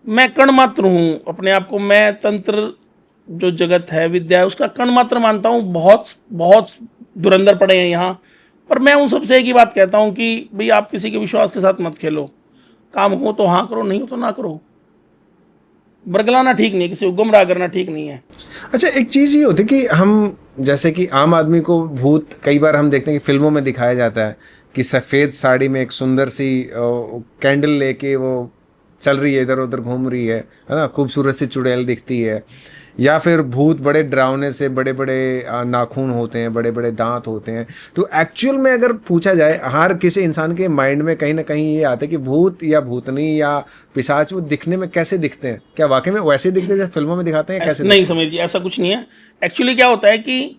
S1: मैं कण मात्र हूँ अपने आप को, मैं तंत्र जो जगत है, विद्या है, उसका कण मात्र मानता हूँ। बहुत धुरंधर पड़े हैं यहाँ, पर मैं उन सबसे एक ही बात कहता हूँ कि भाई आप किसी के विश्वास के साथ मत खेलो। काम हो तो हाँ करो, नहीं हो तो ना करो। बरगलाना ठीक नहीं है, किसी को गुमराह करना ठीक नहीं है।
S2: अच्छा, एक चीज़ ये होती है कि हम जैसे कि आम आदमी को भूत कई बार हम देखते हैं कि फिल्मों में दिखाया जाता है कि सफ़ेद साड़ी में एक सुंदर सी कैंडल लेके वो चल रही है, इधर उधर घूम रही है ना, खूबसूरत सी चुड़ैल दिखती है। या फिर भूत बड़े डरावने से, बड़े बड़े नाखून होते हैं, बड़े बड़े दांत होते हैं। तो एक्चुअल में अगर पूछा जाए, हर किसी इंसान के माइंड में कहीं ना कहीं ये आता है कि भूत या भूतनी या पिशाच वो दिखने में कैसे दिखते हैं? क्या वाकई में वैसे दिखते हैं जैसे फिल्मों में दिखाते हैं? कैसे
S1: नहीं समीर जी, ऐसा कुछ नहीं है। एक्चुअली क्या होता है कि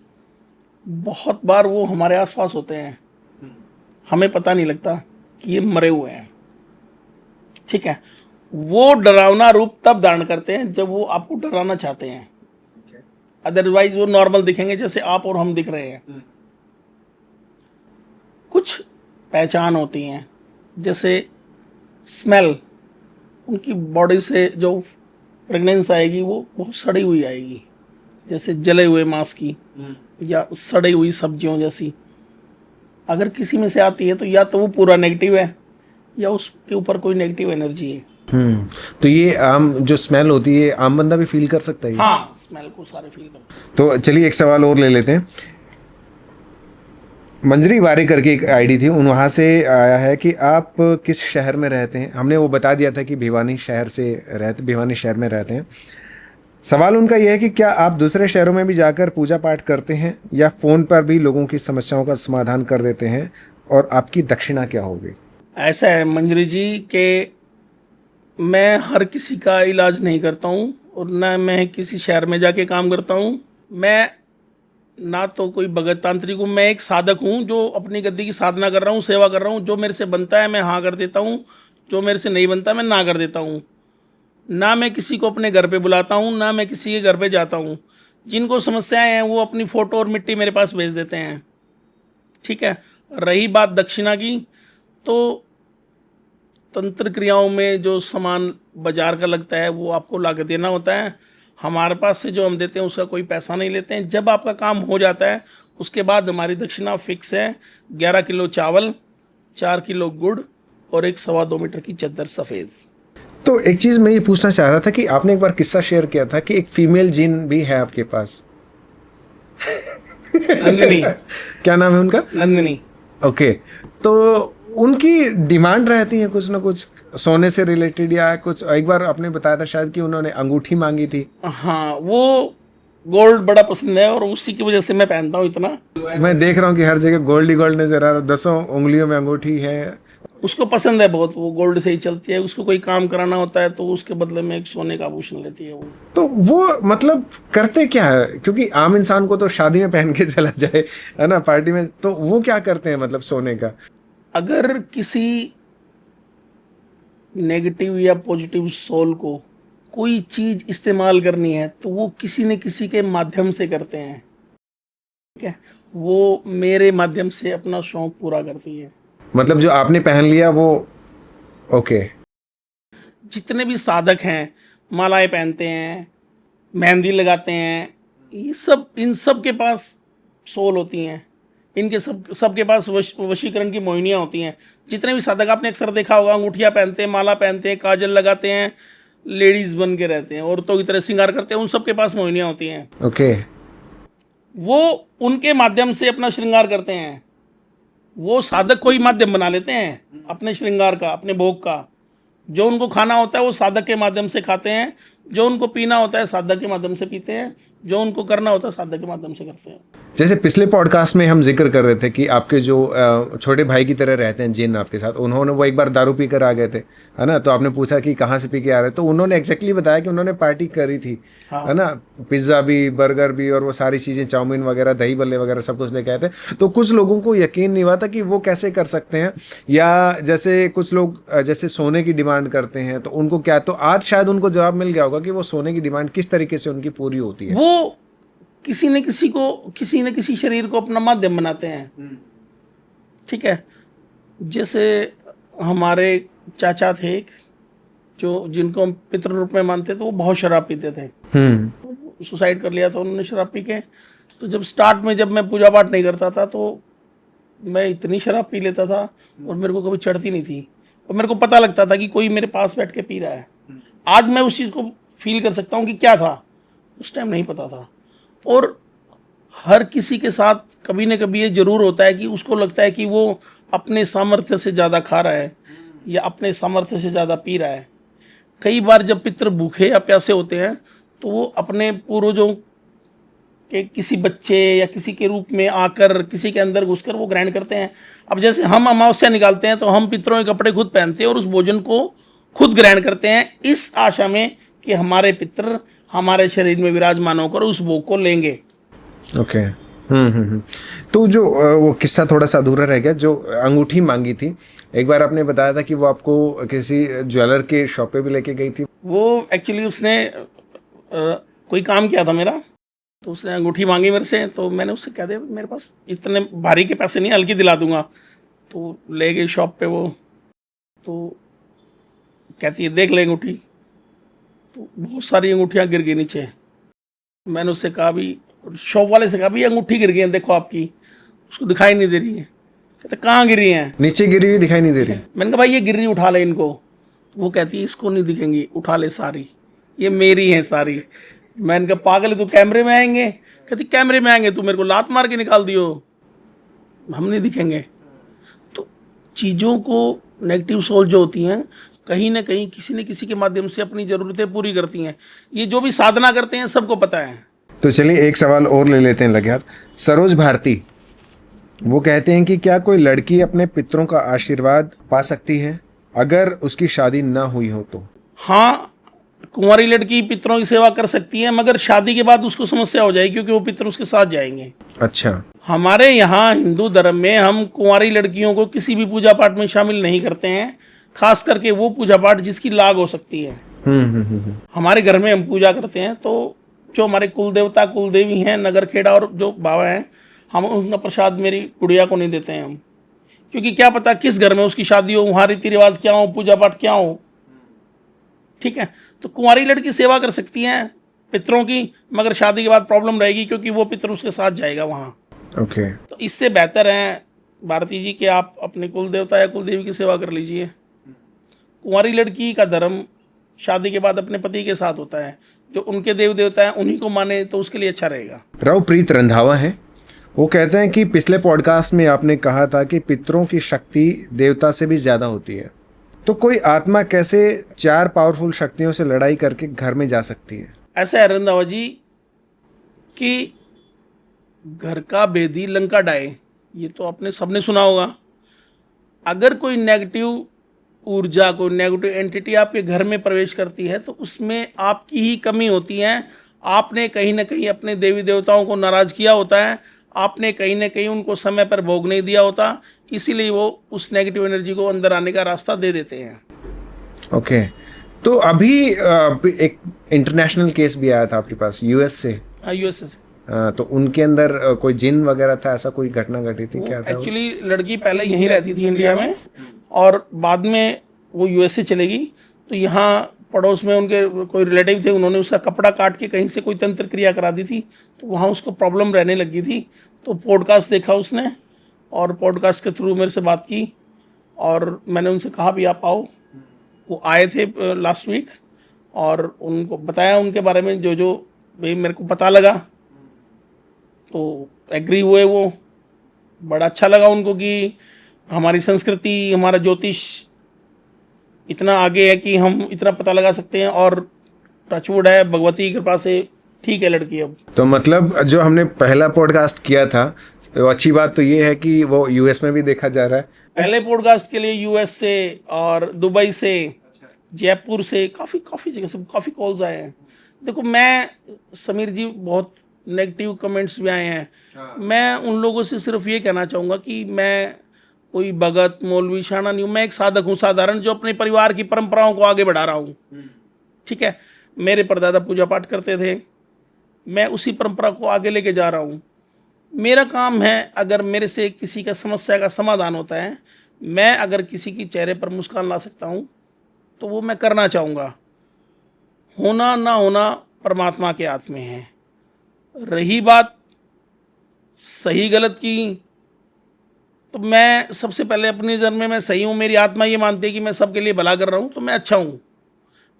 S1: बहुत बार वो हमारे आसपास होते हैं, हमें पता नहीं लगता कि ये मरे हुए हैं। ठीक है, वो डरावना रूप तब धारण करते हैं जब वो आपको डराना चाहते हैं, अदरवाइज वो नॉर्मल दिखेंगे जैसे आप और हम दिख रहे हैं। कुछ पहचान होती हैं। जैसे स्मेल, उनकी बॉडी से जो फ्रेगनेंस आएगी वो बहुत सड़ी हुई आएगी, जैसे जले हुए मांस की या सड़ी हुई सब्जियों जैसी। अगर किसी में से आती है तो या तो वो पूरा नेगेटिव है या उसके ऊपर कोई नेगेटिव एनर्जी है।
S2: तो ये आम जो स्मेल होती है आम बंदा भी फील कर सकता है?
S1: हाँ, स्मेल को सारे फील करते हैं।
S2: तो चलिए एक सवाल और ले लेते हैं। मंजरी वारे करके एक आईडी थी, उन वहाँ से आया है कि आप किस शहर में रहते हैं। हमने वो बता दिया था कि भिवानी शहर में रहते हैं। सवाल उनका यह है कि क्या आप दूसरे शहरों में भी जाकर पूजा पाठ करते हैं या फ़ोन पर भी लोगों की समस्याओं का समाधान कर देते हैं, और आपकी दक्षिणा क्या होगी?
S1: ऐसा है मंजरी जी के मैं हर किसी का इलाज नहीं करता हूँ और ना मैं किसी शहर में जाके काम करता हूँ। मैं ना तो कोई भगत तांत्रिक हूँ, मैं एक साधक हूँ जो अपनी गद्दी की साधना कर रहा हूँ, सेवा कर रहा हूँ। जो मेरे से बनता है मैं हाँ कर देता हूँ, जो मेरे से नहीं बनता मैं ना कर देता हूँ। ना मैं किसी को अपने घर पे बुलाता हूँ, ना मैं किसी के घर पे जाता हूँ। जिनको समस्याएं हैं वो अपनी फ़ोटो और मिट्टी मेरे पास भेज देते हैं। ठीक है। रही बात दक्षिणा की, तो तंत्र क्रियाओं में जो सामान बाजार का लगता है वो आपको ला के देना होता है। हमारे पास से जो हम देते हैं उसका कोई पैसा नहीं लेते हैं। जब आपका काम हो जाता है उसके बाद हमारी दक्षिणा फिक्स है। 11 किलो चावल, 4 किलो गुड़ और एक 2.25 मीटर की चद्दर सफ़ेद।
S2: तो एक चीज़ मैं ये पूछना चाह रहा था कि आपने एक बार किस्सा शेयर किया था कि एक फीमेल जिन भी है आपके पास।
S1: नंदिनी।
S2: क्या नाम है उनका?
S1: नंदिनी।
S2: ओके। तो उनकी डिमांड रहती है कुछ ना कुछ सोने से रिलेटेड या कुछ? एक बार आपने बताया था शायद कि उन्होंने अंगूठी मांगी थी।
S1: हाँ, वो गोल्ड बड़ा पसंद है और उसी की वजह से मैं पहनता हूँ इतना।
S2: मैं देख रहा हूँ कि हर जगह गोल्ड ही गोल्ड नजर आ रहा है, 10 उंगलियों में अंगूठी है।
S1: उसको पसंद है बहुत, वो गोल्ड से ही चलती है। उसको कोई काम कराना होता है तो उसके बदले में एक सोने का आभूषण लेती है वो।
S2: तो वो मतलब करते क्या है? क्योंकि आम इंसान को तो शादी में पहन के चला जाए, है ना, पार्टी में, तो वो क्या करते हैं मतलब सोने का?
S1: अगर किसी नेगेटिव या पॉजिटिव सोल को कोई चीज इस्तेमाल करनी है तो वो किसी न किसी के माध्यम से करते हैं। ठीक है। वो मेरे माध्यम से अपना शौक पूरा करती है।
S2: मतलब जो आपने पहन लिया वो? ओके।
S1: जितने भी साधक हैं, मालाएं पहनते हैं, मेहंदी लगाते हैं, ये सब इन सब के पास सोल होती हैं। इनके सबके पास वशीकरण की मोहिनियाँ होती हैं। जितने भी साधक आपने अक्सर देखा होगा, अंगूठियाँ पहनते हैं, माला पहनते हैं, काजल लगाते हैं, लेडीज बन के रहते हैं, औरतों की तरह श्रृंगार करते हैं, उन सब के पास मोहिनियाँ होती हैं।
S2: ओके।
S1: वो उनके माध्यम से अपना श्रृंगार करते हैं। वो साधक को ही माध्यम बना लेते हैं अपने श्रृंगार का, अपने भोग का। जो उनको खाना होता है वो साधक के माध्यम से खाते हैं, जो उनको पीना होता है साधक के माध्यम से पीते हैं, जो उनको करना होता है साधक के माध्यम से करते हैं।
S2: जैसे पिछले पॉडकास्ट में हम जिक्र कर रहे थे कि आपके जो छोटे भाई की तरह रहते हैं जिन आपके साथ, उन्होंने वो एक बार दारू पी कर आ गए थे, है ना, तो आपने पूछा कि कहाँ से पी के आ रहे, तो उन्होंने एग्जैक्टली बताया कि उन्होंने पार्टी करी थी।
S1: हाँ।
S2: है ना, पिज्ज़ा भी, बर्गर भी और वो सारी चीज़ें, चाउमीन वगैरह, दही बल्ले वगैरह सब कुछ लेके आए थे। तो कुछ लोगों को यकीन नहीं हुआ था कि वो कैसे कर सकते हैं, या जैसे कुछ लोग जैसे सोने की डिमांड करते हैं तो उनको क्या, तो आज शायद उनको जवाब मिल गया होगा कि वो सोने की डिमांड किस तरीके से उनकी पूरी होती है।
S1: वो किसी न किसी शरीर को अपना माध्यम बनाते हैं। ठीक है। जैसे हमारे चाचा थे एक, जो जिनको हम पितृ रूप में मानते थे, वो बहुत शराब पीते थे। सुसाइड कर लिया था उन्होंने शराब पी के। तो जब स्टार्ट में जब मैं पूजा पाठ नहीं करता था तो मैं इतनी शराब पी लेता था और मेरे को कभी चढ़ती नहीं थी, और मेरे को पता लगता था कि कोई मेरे पास बैठ के पी रहा है। आज मैं उस चीज़ को फील कर सकता हूँ कि क्या था, उस टाइम नहीं पता था। और हर किसी के साथ कभी न कभी ये जरूर होता है कि उसको लगता है कि वो अपने सामर्थ्य से ज़्यादा खा रहा है या अपने सामर्थ्य से ज़्यादा पी रहा है। कई बार जब पितृ भूखे या प्यासे होते हैं तो वो अपने पूर्वजों के किसी बच्चे या किसी के रूप में आकर किसी के अंदर घुसकर वो ग्रहण करते हैं। अब जैसे हम अमावस्या निकालते हैं तो हम पितरों के कपड़े खुद पहनते हैं और उस भोजन को खुद ग्रहण करते हैं, इस आशा में कि हमारे पितृ हमारे शरीर में विराजमान होकर उस भोग को लेंगे।
S2: ओके। तो जो वो किस्सा थोड़ा सा अधूरा रह गया, जो अंगूठी मांगी थी, एक बार आपने बताया था कि वो आपको किसी ज्वेलर के शॉप पे भी लेके गई थी।
S1: वो एक्चुअली उसने कोई काम किया था मेरा, तो उसने अंगूठी मांगी मेरे से। तो मैंने उससे कह दिया मेरे पास इतने भारी के पैसे नहीं, हल्की दिला दूंगा। तो ले गई शॉप पे वो, तो कहती है देख ले अंगूठी। तो बहुत सारी अंगूठियाँ गिर गई नीचे। मैंने उससे कहा भी, शॉप वाले से कहा भी अंगूठी गिर गई है देखो आपकी, उसको दिखाई नहीं दे रही है। कहते कहाँ गिरी हैं?
S2: नीचे गिरी हुई दिखाई नहीं दे रही।
S1: मैंने कहा भाई ये गिर रही, उठा ले इनको। वो कहती है इसको नहीं दिखेंगी, उठा ले सारी, ये मेरी हैं सारी। मैंने कहा पागल है तू, कैमरे में आएंगे? कहती कैमरे में आएंगे, तू मेरे को लात मार के निकाल दियो, हम नहीं दिखेंगे। तो चीज़ों को नेगेटिव सोल जो होती हैं कहीं ना कहीं किसी न किसी के माध्यम से अपनी ज़रूरतें पूरी करती हैं। ये जो भी साधना करते हैं सबको पता है।
S2: तो चलिए एक सवाल और ले लेते हैं लगे हाथ। सरोज भारती वो कहते हैं कि क्या कोई लड़की अपने पितरों का आशीर्वाद पा सकती है अगर उसकी शादी ना हुई हो तो?
S1: हाँ, कुंवारी लड़की पितरों की सेवा कर सकती है, मगर शादी के बाद उसको समस्या हो जाएगी क्योंकि वो पितर उसके साथ जाएंगे।
S2: अच्छा।
S1: हमारे यहाँ हिंदू धर्म में हम कुंवारी लड़कियों को किसी भी पूजा पाठ में शामिल नहीं करते हैं, खास करके वो पूजा पाठ जिसकी लाग हो सकती है। हमारे घर में हम पूजा करते हैं तो जो हमारे कुल देवता कुल देवी हैं, नगर खेड़ा और जो बाबा हैं, हम उनका प्रसाद मेरी गुड़िया को नहीं देते हैं हम, क्योंकि क्या पता किस घर में उसकी शादी हो, वहाँ रीति रिवाज क्या हो, पूजा पाठ क्या हो। ठीक है, तो कुंवारी लड़की सेवा कर सकती हैं पितरों की, मगर शादी के बाद प्रॉब्लम रहेगी क्योंकि वो पितर उसके साथ जाएगा वहाँ।
S2: ओके।
S1: तो इससे बेहतर है भारती जी कि आप अपने कुल देवता या कुल देवी की सेवा कर लीजिए। कुंवारी लड़की का धर्म शादी के बाद अपने पति के साथ होता है, जो उनके देव देवता हैं उन्हीं को माने तो उसके लिए अच्छा रहेगा।
S2: रवप्रीत रंधावा है, वो कहते हैं कि पिछले पॉडकास्ट में आपने कहा था कि पितरों की शक्ति देवता से भी ज़्यादा होती है, तो कोई आत्मा कैसे 4 पावरफुल शक्तियों से लड़ाई करके घर में जा सकती है?
S1: ऐसा है रंधावा जी कि घर का बेदी लंका डाए, ये तो आपने सबने सुना होगा। अगर कोई नेगेटिव ऊर्जा, कोई नेगेटिव एंटिटी आपके घर में प्रवेश करती है तो उसमें आपकी ही कमी होती है। आपने कहीं ना कहीं अपने देवी देवताओं को नाराज़ किया होता है, आपने कहीं ना कहीं उनको समय पर भोग नहीं दिया होता, इसीलिए वो उस नेगेटिव एनर्जी को अंदर आने का रास्ता दे देते हैं।
S2: ओके। तो अभी एक इंटरनेशनल केस भी आया था आपके पास यूएस से।
S1: यूएस से।
S2: तो उनके अंदर कोई जिन वगैरह था, ऐसा कोई घटना घटी थी क्या? था
S1: एक्चुअली लड़की पहले यहीं रहती थी इंडिया में, और बाद में वो यूएस से चलेगी। तो यहाँ पड़ोस में उनके कोई रिलेटिव थे, उन्होंने उसका कपड़ा काट के कहीं से कोई तंत्र क्रिया करा दी थी, तो वहाँ उसको प्रॉब्लम रहने लगी थी। तो पॉडकास्ट देखा उसने और पॉडकास्ट के थ्रू मेरे से बात की और मैंने उनसे कहा भी आप आओ। वो आए थे लास्ट वीक और उनको बताया उनके बारे में जो जो भाई मेरे को पता लगा, तो एग्री हुए। वो बड़ा अच्छा लगा उनको कि हमारी संस्कृति, हमारा ज्योतिष इतना आगे है कि हम इतना पता लगा सकते हैं, और टचवुड है भगवती की कृपा से ठीक है लड़की अब।
S2: तो मतलब जो हमने पहला पॉडकास्ट किया था, तो अच्छी बात तो ये है कि वो यूएस में भी देखा जा रहा है।
S1: पहले पॉडकास्ट के लिए यूएस से और दुबई से, जयपुर से, काफ़ी जगह से काफ़ी कॉल्स आए हैं। देखो मैं, समीर जी, बहुत नेगेटिव कमेंट्स भी आए हैं। मैं उन लोगों से सिर्फ ये कहना चाहूँगा कि मैं कोई भगत मौलवी शाना नहीं हूँ, मैं एक साधक हूँ, साधारण, जो अपने परिवार की परंपराओं को आगे बढ़ा रहा हूँ। ठीक है, मेरे परदादा पूजा पाठ करते थे, मैं उसी परंपरा को आगे लेके जा रहा हूँ। मेरा काम है, अगर मेरे से किसी का समस्या का समाधान होता है, मैं अगर किसी की चेहरे पर मुस्कान ला सकता हूँ तो वो मैं करना चाहूँगा। होना ना होना परमात्मा के हाथ में है। रही बात सही गलत की, तो मैं सबसे पहले अपनी नज़र में मैं सही हूँ। मेरी आत्मा ये मानती है कि मैं सबके लिए भला कर रहा हूँ, तो मैं अच्छा हूँ।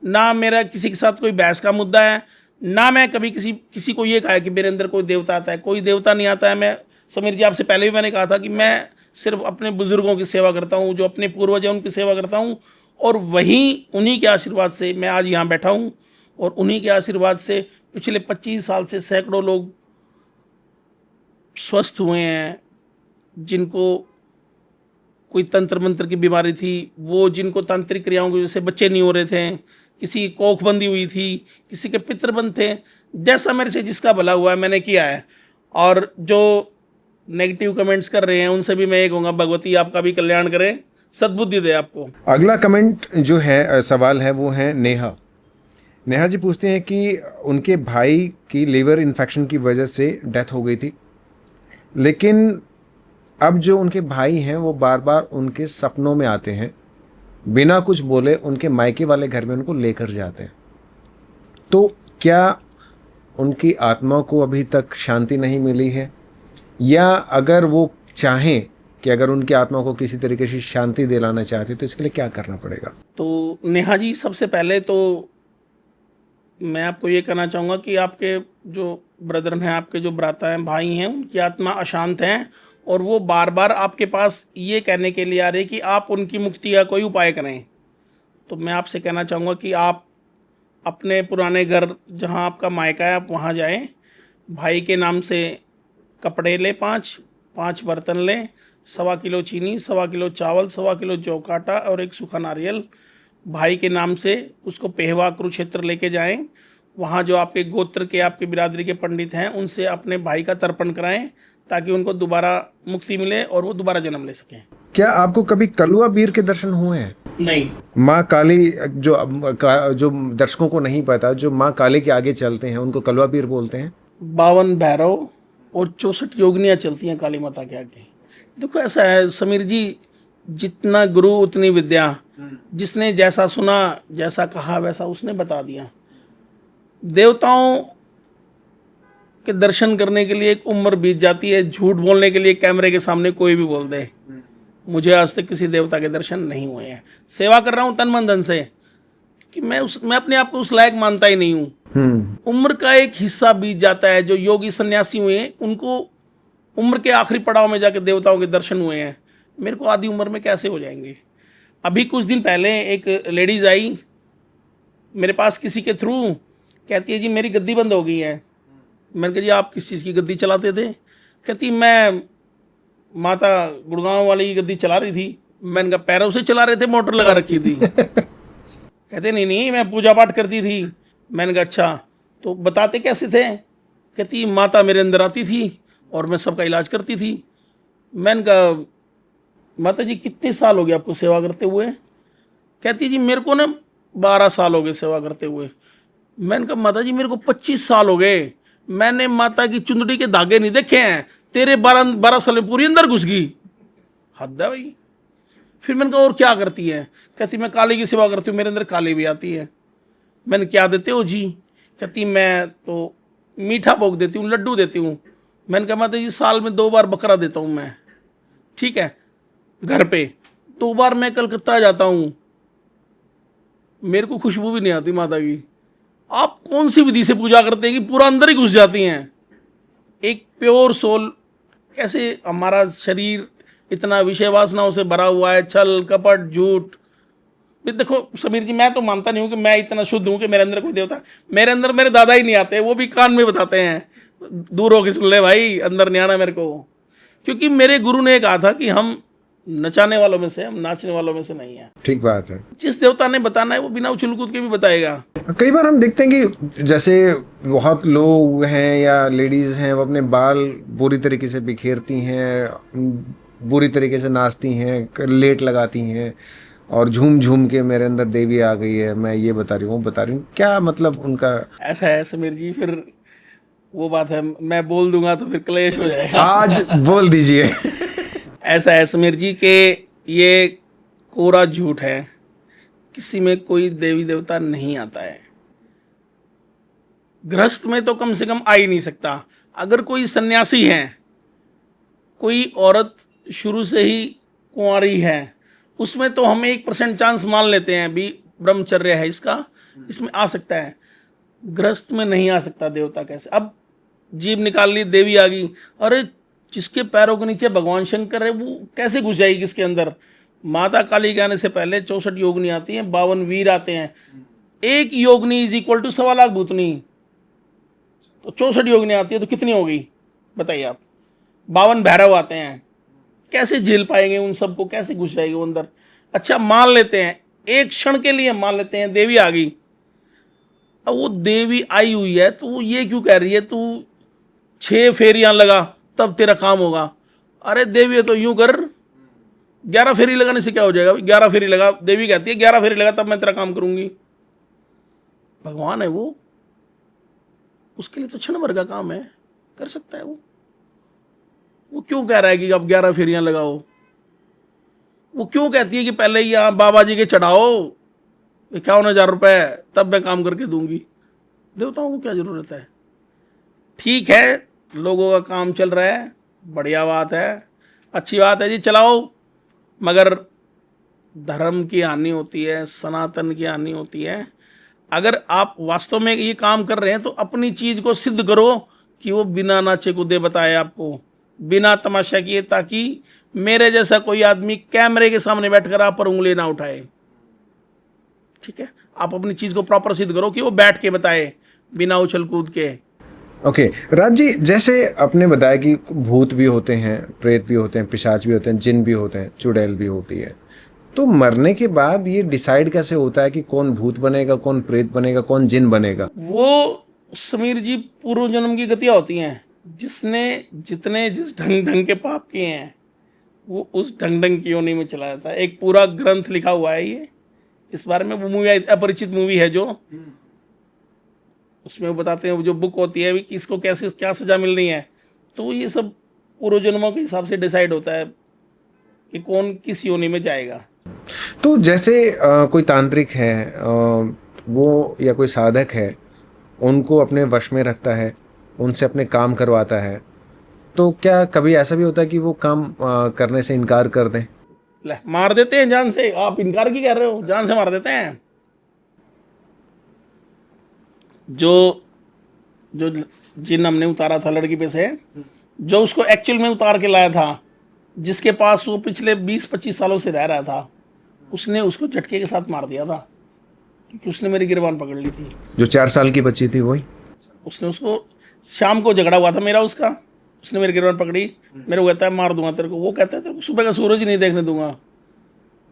S1: ना मेरा किसी के साथ कोई बहस का मुद्दा है, ना मैं कभी किसी को ये कहा है कि मेरे अंदर कोई देवता आता है। कोई देवता नहीं आता है। मैं, समीर जी, आपसे पहले भी मैंने कहा था कि मैं सिर्फ अपने बुज़ुर्गों की सेवा करता हूँ, जो अपने पूर्वज हैं उनकी सेवा करता हूँ, और उन्हीं के आशीर्वाद से मैं आज यहाँ बैठा हूँ, और उन्हीं के आशीर्वाद से पिछले 25 साल से सैकड़ों लोग स्वस्थ हुए हैं। जिनको कोई तंत्र मंत्र की बीमारी थी, वो जिनको तांत्रिक क्रियाओं की वजह से बच्चे नहीं हो रहे थे, किसी की कोख बंदी हुई थी, किसी के पितृ बंद थे, जैसा मेरे से जिसका भला हुआ है मैंने किया है। और जो नेगेटिव कमेंट्स कर रहे हैं उनसे भी मैं ये कहूँगा, भगवती आपका भी कल्याण करे, सद्बुद्धि दे आपको।
S2: अगला कमेंट जो है, सवाल है, वो है नेहा। नेहा जी पूछते हैं कि उनके भाई की लीवर इन्फेक्शन की वजह से डेथ हो गई थी, लेकिन अब जो उनके भाई हैं वो बार बार उनके सपनों में आते हैं, बिना कुछ बोले उनके मायके वाले घर में उनको लेकर जाते हैं। तो क्या उनकी आत्मा को अभी तक शांति नहीं मिली है, या अगर वो चाहें कि अगर उनकी आत्मा को किसी तरीके से शांति दिलाना चाहते तो इसके लिए क्या करना पड़ेगा?
S1: तो नेहा जी, सबसे पहले तो मैं आपको ये कहना चाहूँगा कि आपके जो ब्रदर हैं, आपके जो भ्राता हैं, भाई हैं, उनकी आत्मा अशांत हैं और वो बार बार आपके पास ये कहने के लिए आ रहे कि आप उनकी मुक्ति का कोई उपाय करें। तो मैं आपसे कहना चाहूँगा कि आप अपने पुराने घर जहाँ आपका मायका है, आप वहाँ जाएं, भाई के नाम से कपड़े ले, 5 बर्तन लें, 1.25 किलो चीनी, 1.25 किलो चावल, 1.25 किलो जौ का आटा और एक सूखा नारियल भाई के नाम से उसको पेहवा कुरुक्षेत्र लेके जाएं। वहाँ जो आपके गोत्र के, आपके बिरादरी के पंडित हैं, उनसे अपने भाई का तर्पण कराएं ताकि उनको दोबारा मुक्ति मिले और वो दोबारा जन्म ले सकें।
S2: क्या आपको कभी कलुआ बीर के दर्शन हुए हैं?
S1: नहीं।
S2: माँ काली, जो दर्शकों को नहीं पता, जो माँ काली के आगे चलते हैं उनको कलुआ बीर बोलते हैं।
S1: 52 भैरव और 64 योगिनियाँ चलती हैं काली माता के आगे। देखो ऐसा है समीर जी, जितना गुरु उतनी विद्या। जिसने जैसा सुना, जैसा कहा, वैसा उसने बता दिया। देवताओं के दर्शन करने के लिए एक उम्र बीत जाती है। झूठ बोलने के लिए कैमरे के सामने कोई भी बोल दे। मुझे आज तक किसी देवता के दर्शन नहीं हुए हैं। सेवा कर रहा हूँ तन मन धन से कि मैं अपने आप को उस लायक मानता ही नहीं हूँ। उम्र का एक हिस्सा बीत जाता है। जो योगी सन्यासी हुए हैं उनको उम्र के आखिरी पड़ाव में जाकर देवताओं के दर्शन हुए हैं। मेरे को आधी उम्र में कैसे हो जाएंगे? अभी कुछ दिन पहले एक लेडीज़ आई मेरे पास किसी के थ्रू, कहती है जी मेरी गद्दी बंद हो गई है। मैंने कहा जी आप किस चीज़ की गद्दी चलाते थे? कहती मैं माता गुड़गांव वाली की गद्दी चला रही थी। मैंने कहा पैरों से चला रहे थे, मोटर लगा रखी थी? कहते नहीं मैं पूजा पाठ करती थी। मैंने कहा अच्छा, तो बताते कैसे थे? कहती माता मेरे अंदर आती थी और मैं सबका इलाज करती थी। मैंने कहा माता जी कितने साल हो गए आपको सेवा करते हुए? कहती जी मेरे को ना 12 साल हो गए सेवा करते हुए। मैंने कहा माता जी मेरे को 25 साल हो गए, मैंने माता की चुंदड़ी के धागे नहीं देखे हैं, तेरे 12 साल में पूरी अंदर घुस गई। हद है भाई। फिर मैंने कहा और क्या करती है? कहती मैं काली की सेवा करती हूँ, मेरे अंदर काली भी आती है। मैंने क्या देते हो जी? कहती मैं तो मीठा भोग देती हूँ, लड्डू देती हूँ। मैंने कहा माता जी साल में 2 बार बकरा देता हूँ मैं, ठीक है, घर पे 2 बार मैं कलकत्ता जाता हूँ, मेरे को खुशबू भी नहीं आती माता की। आप कौन सी विधि से पूजा करते हैं कि पूरा अंदर ही घुस जाती हैं? एक प्योर सोल, कैसे हमारा शरीर इतना विषय वासनाओं से भरा हुआ है, छल कपट झूठ। देखो समीर जी, मैं तो मानता नहीं हूँ कि मैं इतना शुद्ध हूँ कि मेरे अंदर कोई देवता। मेरे अंदर मेरे दादा ही नहीं आते, वो भी कान में बताते हैं, दूर होके सुन ले भाई, अंदर नहीं आना मेरे को। क्योंकि मेरे गुरु ने कहा था कि हम नचाने वालों में से, हम नाचने वालों में से नहीं है।
S2: ठीक बात है।
S1: जिस देवता ने बताना है वो बिना उछल कूद के भी बताएगा।
S2: कई बार हम देखते हैं कि जैसे बहुत लोग हैं या लेडीज हैं, वो अपने बाल बुरी तरीके से बिखेरती हैं, बुरी तरीके से नाचती हैं, लेट लगाती हैं और झूम झूम के मेरे अंदर देवी आ गई है, मैं ये बता रही हूँ, बता रही हूँ। क्या मतलब उनका? ऐसा
S1: है समीर जी, फिर वो बात है, मैं बोल दूंगा तो फिर क्लेश हो जाएगा।
S2: आज बोल दीजिए।
S1: ऐसा है समीर जी कि ये कोरा झूठ है, किसी में कोई देवी देवता नहीं आता है। गृहस्थ में तो कम से कम आ ही नहीं सकता। अगर कोई सन्यासी है, कोई औरत शुरू से ही कुंवारी है, उसमें तो हम 1% चांस मान लेते हैं भी ब्रह्मचर्य है इसका, इसमें आ सकता है। गृहस्थ में नहीं आ सकता देवता। कैसे? अब जीभ निकाल ली, देवी आ गई। अरे जिसके पैरों के नीचे भगवान शंकर है वो कैसे घुस जाएगी किसके अंदर? माता काली के आने से पहले 64 योगिनी आती हैं, 52 वीर आते हैं। एक योगिनी इज इक्वल टू 1.25 लाख भूतनी। तो 64 योगिनी आती है तो कितनी हो गई बताइए आप? 52 भैरव आते हैं, कैसे झेल पाएंगे उन सबको? कैसे घुस जाएंगे वो अंदर? अच्छा मान लेते हैं, एक क्षण के लिए मान लेते हैं देवी आ गई। अब वो देवी आई हुई है तो वो ये क्यों कह रही है तू 6 फेरियां लगा तब तेरा काम होगा? अरे देवी है तो यूं कर, 11 फेरी लगाने से क्या हो जाएगा? 11 फेरी लगा, देवी कहती है 11 फेरी लगा तब मैं तेरा काम करूंगी। भगवान है वो, उसके लिए तो क्षण भर का काम है, कर सकता है वो। वो क्यों कह रहा है कि अब 11 फेरियां लगाओ? वो क्यों कहती है कि पहले ही यहाँ बाबा जी के चढ़ाओ 51,000 रुपये, तब मैं काम करके दूंगी? देवताओं को क्या जरूरत है? ठीक है, लोगों का काम चल रहा है, बढ़िया बात है, अच्छी बात है जी, चलाओ, मगर धर्म की हानि होती है, सनातन की हानि होती है। अगर आप वास्तव में ये काम कर रहे हैं तो अपनी चीज को सिद्ध करो कि वो बिना नाचे कूदे बताए आपको, बिना तमाशा किए, ताकि मेरे जैसा कोई आदमी कैमरे के सामने बैठकर आप पर उंगली ना उठाए। ठीक है, आप अपनी चीज को प्रॉपर सिद्ध करो कि वो बैठ के बताए, बिना उछल कूद के।
S2: ओके राज जी, जैसे आपने बताया कि भूत भी होते हैं, प्रेत भी होते हैं, पिशाच भी होते हैं, जिन भी होते हैं, चुड़ैल भी होती है, तो मरने के बाद ये डिसाइड कैसे होता है कि कौन भूत बनेगा, कौन प्रेत बनेगा, कौन जिन बनेगा?
S1: वो समीर जी पूर्व जन्म की गतियां होती हैं। जिसने जितने जिस ढंग ढंग के पाप किए हैं वो उस ढंग ढंग की योनि में चला जाता है। एक पूरा ग्रंथ लिखा हुआ है ये इस बारे में। वो मूवी अपरिचित मूवी है जो, उसमें वो बताते हैं, वो जो बुक होती है कि इसको कैसे क्या सजा मिल रही है, तो ये सब पूर्व जन्मों के हिसाब से डिसाइड होता है कि कौन किस योनि में जाएगा।
S2: तो जैसे कोई तांत्रिक है, वो या कोई साधक है, उनको अपने वश में रखता है, उनसे अपने काम करवाता है, तो क्या कभी ऐसा भी होता है कि वो काम करने से इनकार कर दें?
S1: ले, मार देते हैं जान से। आप इनकार की कह रहे हो? जान से मार देते हैं। जो जो जिन हमने उतारा था लड़की पे से, जो उसको एक्चुअल में उतार के लाया था, जिसके पास वो पिछले 20-25 सालों से रह रहा था, उसने उसको झटके के साथ मार दिया था, क्योंकि उसने मेरी गिरबान पकड़ ली थी।
S2: जो 4 साल की बच्ची थी वही?
S1: उसने उसको, शाम को झगड़ा हुआ था मेरा उसका, उसने मेरी गिरबान पकड़ी, मेरे को कहता है मार दूंगा तेरे को। वो कहता है तेरे को सुबह का सूरज ही नहीं देखने दूंगा।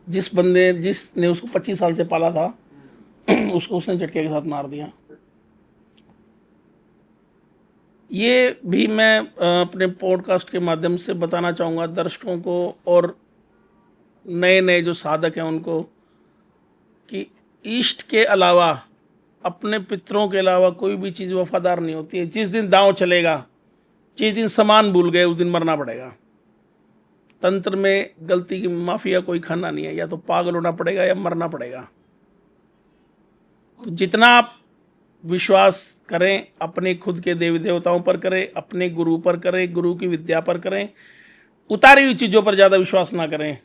S1: जिसने उसको 25 साल से पाला था उसको उसने झटके के साथ मार दिया। ये भी मैं अपने पॉडकास्ट के माध्यम से बताना चाहूँगा दर्शकों को और नए नए जो साधक हैं उनको, कि इष्ट के अलावा, अपने पितरों के अलावा कोई भी चीज़ वफादार नहीं होती है। जिस दिन दांव चलेगा, जिस दिन सामान भूल गए, उस दिन मरना पड़ेगा। तंत्र में गलती की माफी या कोई खाना नहीं है, या तो पागल होना पड़ेगा या मरना पड़ेगा। तो जितना आप विश्वास करें अपने खुद के देवी देवताओं पर करें, अपने गुरु पर करें, गुरु की विद्या पर करें, उतारी हुई चीज़ों पर ज़्यादा विश्वास ना करें।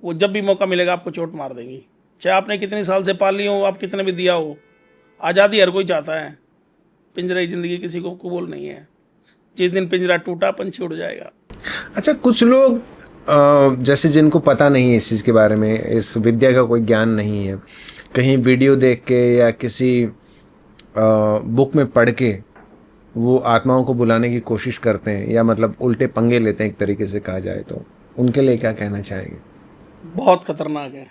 S1: वो जब भी मौका मिलेगा आपको चोट मार देंगी, चाहे आपने कितने साल से पाली हो, आप कितने भी दिया हो। आज़ादी हर कोई चाहता है, पिंजरे की ज़िंदगी किसी को कबूल नहीं है। जिस दिन पिंजरा टूटा, पंछी उड़ जाएगा।
S2: अच्छा, कुछ लोग जैसे जिनको पता नहीं है इस चीज़ के बारे में, इस विद्या का कोई ज्ञान नहीं है, कहीं वीडियो देख के या किसी बुक में पढ़ के वो आत्माओं को बुलाने की कोशिश करते हैं, या मतलब उल्टे पंगे लेते हैं एक तरीके से कहा जाए, तो उनके लिए क्या कहना चाहेंगे?
S1: बहुत खतरनाक है,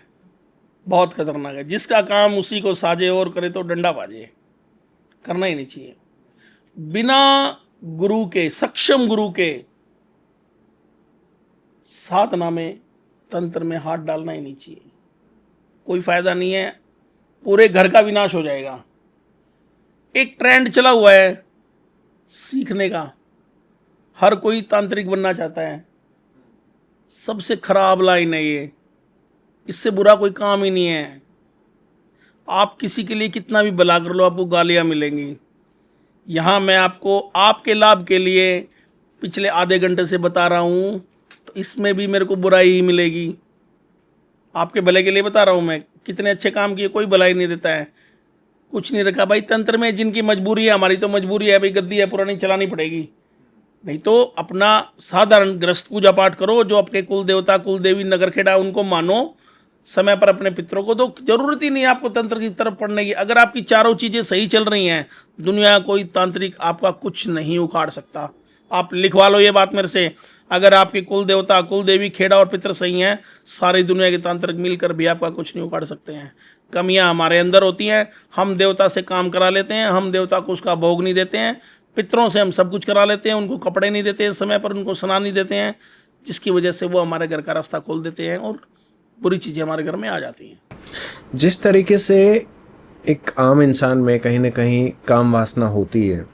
S1: बहुत खतरनाक है। जिसका काम उसी को साजे और करे तो डंडा बाजे, करना ही नहीं चाहिए। बिना गुरु के, सक्षम गुरु के साधना में, तंत्र में हाथ डालना ही नहीं चाहिए। कोई फायदा नहीं है, पूरे घर का विनाश हो जाएगा। एक ट्रेंड चला हुआ है सीखने का, हर कोई तांत्रिक बनना चाहता है। सबसे खराब लाइन है ये, इससे बुरा कोई काम ही नहीं है। आप किसी के लिए कितना भी भला कर लो, आपको गालियां मिलेंगी। यहाँ मैं आपको आपके लाभ के लिए पिछले आधे घंटे से बता रहा हूँ, तो इसमें भी मेरे को बुराई ही मिलेगी। आपके भले के लिए बता रहा हूँ मैं, कितने अच्छे काम किए, कोई भलाई नहीं देता है, कुछ नहीं रखा भाई। तंत्र में जिनकी मजबूरी है, हमारी तो मजबूरी है भाई, गद्दी है पुरानी चलानी पड़ेगी। नहीं तो अपना साधारण ग्रस्त पूजा पाठ करो, जो अपने कुल देवता कुल देवी नगरखेड़ा उनको मानो, समय पर अपने पितरों को दो। जरूरत ही नहीं है आपको तंत्र की तरफ पढ़ने की। अगर आपकी चारों चीज़ें सही चल रही हैं, दुनिया कोई तांत्रिक आपका कुछ नहीं उखाड़ सकता। आप लिखवा लो ये बात मेरे से, अगर आपके कुल देवता कुल देवी खेड़ा और पितर सही हैं, सारी दुनिया के तांत्रिक मिलकर भी आपका कुछ नहीं उखाड़ सकते हैं। कमियां हमारे अंदर होती हैं, हम देवता से काम करा लेते हैं, हम देवता को उसका भोग नहीं देते हैं। पितरों से हम सब कुछ करा लेते हैं, उनको कपड़े नहीं देते हैं समय पर, उनको स्नान नहीं देते हैं, जिसकी वजह से वो हमारे घर का रास्ता खोल देते हैं और बुरी चीज़ें हमारे घर में आ जाती हैं।
S2: जिस तरीके से एक आम इंसान में कहीं ना कहीं काम वासना होती है,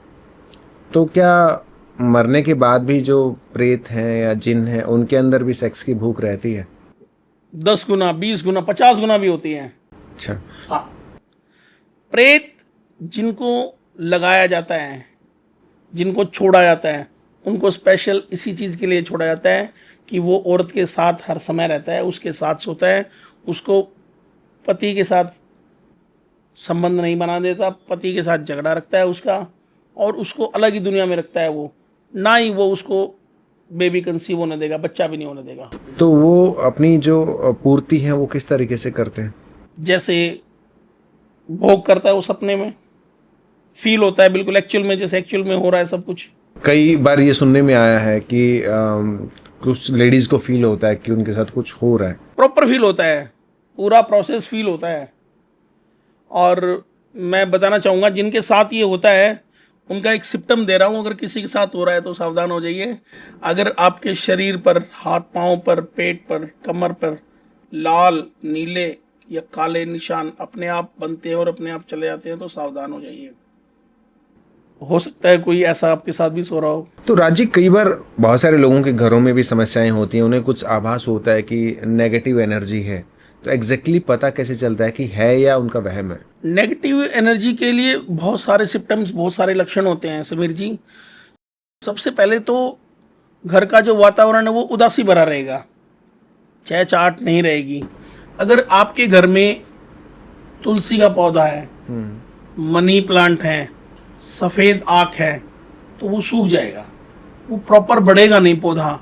S2: तो क्या मरने के बाद भी जो प्रेत हैं या जिन हैं उनके अंदर भी सेक्स की भूख रहती है?
S1: 10 गुना, 20 गुना, 50 गुना भी होती है।
S2: अच्छा।
S1: हाँ, प्रेत जिनको लगाया जाता है, जिनको छोड़ा जाता है, उनको स्पेशल इसी चीज़ के लिए छोड़ा जाता है कि वो औरत के साथ हर समय रहता है, उसके साथ सोता है, उसको पति के साथ संबंध नहीं बना देता, पति के साथ झगड़ा रखता है उसका, और उसको अलग ही दुनिया में रखता है। वो ना ही वो उसको बेबी कंसीव होने देगा, बच्चा भी नहीं होने देगा।
S2: तो वो अपनी जो पूर्ति है वो किस तरीके से करते हैं?
S1: जैसे भोग करता है वो सपने में, फील होता है बिल्कुल एक्चुअल में, जैसे एक्चुअल में हो रहा है सब कुछ।
S2: कई बार ये सुनने में आया है कि कुछ लेडीज को फील होता है कि उनके साथ कुछ हो रहा है।
S1: प्रॉपर फील होता है, पूरा प्रोसेस फील होता है। और मैं बताना चाहूँगा जिनके साथ ये होता है उनका एक सिम्टम दे रहा हूँ, अगर किसी के साथ हो रहा है तो सावधान हो जाइए। अगर आपके शरीर पर, हाथ पाँव पर, पेट पर, कमर पर लाल, नीले या काले निशान अपने आप बनते हैं और अपने आप चले जाते हैं तो सावधान हो जाइए। हो सकता है कोई ऐसा आपके साथ भी सो रहा हो।
S2: तो राजी, कई बार बहुत सारे लोगों के घरों में भी समस्याएं होती हैं, उन्हें कुछ आभास होता है कि नेगेटिव एनर्जी है, तो एग्जैक्टली पता कैसे चलता है कि है या उनका वहम है?
S1: नेगेटिव एनर्जी के लिए बहुत सारे सिम्टम्स, बहुत सारे लक्षण होते हैं समीर जी। सबसे पहले तो घर का जो वातावरण है वो उदासी भरा रहेगा, चहचहाट नहीं रहेगी। अगर आपके घर में तुलसी का पौधा है, मनी प्लांट है, सफ़ेद आँख है, तो वो सूख जाएगा, वो प्रॉपर बढ़ेगा नहीं पौधा।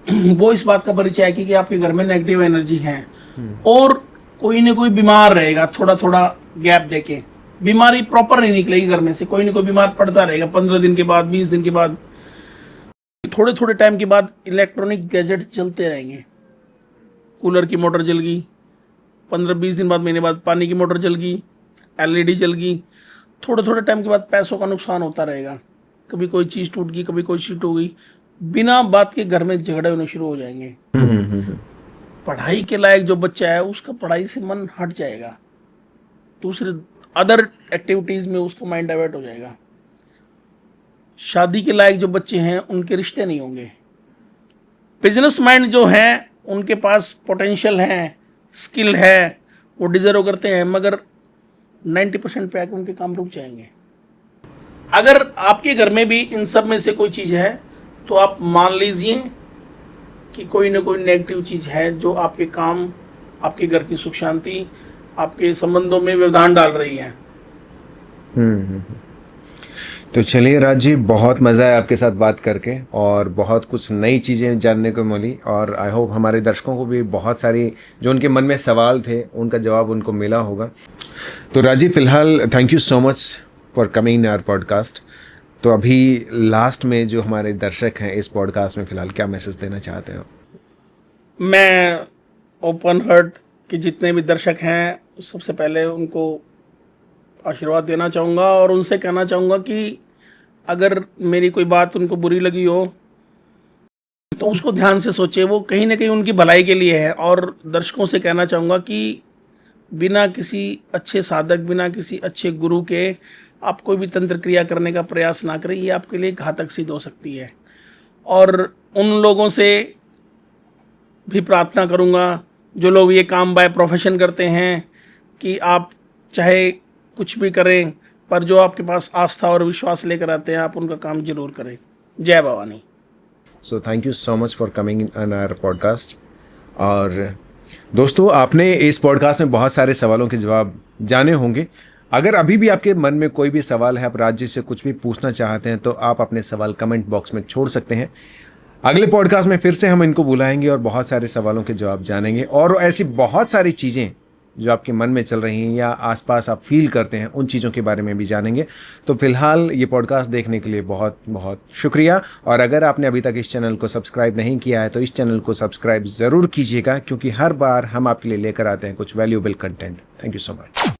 S1: वो इस बात का परिचय है कि आपके घर में नेगेटिव एनर्जी है। और कोई ना कोई बीमार रहेगा, थोड़ा थोड़ा गैप देके, बीमारी प्रॉपर नहीं निकलेगी घर में से, कोई ना कोई बीमार पड़ता रहेगा 15 दिन के बाद, 20 दिन के बाद, थोड़े थोड़े टाइम के बाद इलेक्ट्रॉनिक गैजेट चलते रहेंगे। कूलर की मोटर जल गई, 15-20 दिन बाद, महीने बाद पानी की मोटर जल गई, LED जल गई। थोड़े थोड़े टाइम के बाद पैसों का नुकसान होता रहेगा, कभी कोई चीज़ टूट गई, कभी कोई चीज़ टूट गई, बिना बात के घर में झगड़े होने शुरू हो जाएंगे। पढ़ाई के लायक जो बच्चा है उसका पढ़ाई से मन हट जाएगा, दूसरे अदर एक्टिविटीज़ में उसका माइंड डाइवर्ट हो जाएगा। शादी के लायक जो बच्चे हैं उनके रिश्ते नहीं होंगे। बिजनेस माइंड जो हैं उनके पास पोटेंशियल है, स्किल है, वो डिजर्व करते हैं, मगर 90% पे आके उनके काम रुक जाएंगे। अगर आपके घर में भी इन सब में से कोई चीज़ है तो आप मान लीजिए कि कोई ना कोई नेगेटिव चीज़ है जो आपके काम, आपके घर की सुख शांति, आपके संबंधों में व्यवधान डाल रही है।
S2: तो चलिए राज जी, बहुत मज़ा है आपके साथ बात करके और बहुत कुछ नई चीज़ें जानने को मिली, और आई होप हमारे दर्शकों को भी बहुत सारी जो उनके मन में सवाल थे उनका जवाब उनको मिला होगा। तो राज जी, फ़िलहाल thank you so much for coming in our podcast. तो अभी लास्ट में जो हमारे दर्शक हैं इस पॉडकास्ट में फ़िलहाल क्या मैसेज देना चाहते हैं?
S1: मैं ओपन हार्ट के जितने भी दर्शक हैं सबसे पहले उनको आशीर्वाद देना चाहूँगा और उनसे कहना चाहूँगा कि अगर मेरी कोई बात उनको बुरी लगी हो तो उसको ध्यान से सोचे, वो कहीं ना कहीं उनकी भलाई के लिए है। और दर्शकों से कहना चाहूँगा कि बिना किसी अच्छे साधक, बिना किसी अच्छे गुरु के आप कोई भी तंत्र क्रिया करने का प्रयास ना करें, ये आपके लिए घातक सिद्ध हो सकती है। और उन लोगों से भी प्रार्थना करूँगा जो लोग ये काम बाय प्रोफेशन करते हैं कि आप चाहे कुछ भी करें पर जो आपके पास आस्था और विश्वास लेकर आते हैं आप उनका काम जरूर करें। जय Bhavani.
S2: So thank you so much for coming in our podcast. और दोस्तों, आपने इस पॉडकास्ट में बहुत सारे सवालों के जवाब जाने होंगे। अगर अभी भी आपके मन में कोई भी सवाल है, आप राज जी से कुछ भी पूछना चाहते हैं, तो आप अपने सवाल कमेंट बॉक्स में छोड़ सकते हैं। अगले पॉडकास्ट में फिर से हम इनको बुलाएंगे और बहुत सारे सवालों के जवाब जानेंगे, और ऐसी बहुत सारी चीज़ें जो आपके मन में चल रही हैं या आसपास आप फील करते हैं उन चीज़ों के बारे में भी जानेंगे। तो फिलहाल ये पॉडकास्ट देखने के लिए बहुत बहुत शुक्रिया। और अगर आपने अभी तक इस चैनल को सब्सक्राइब नहीं किया है तो इस चैनल को सब्सक्राइब ज़रूर कीजिएगा, क्योंकि हर बार हम आपके लिए लेकर आते हैं कुछ valuable content. Thank you so much.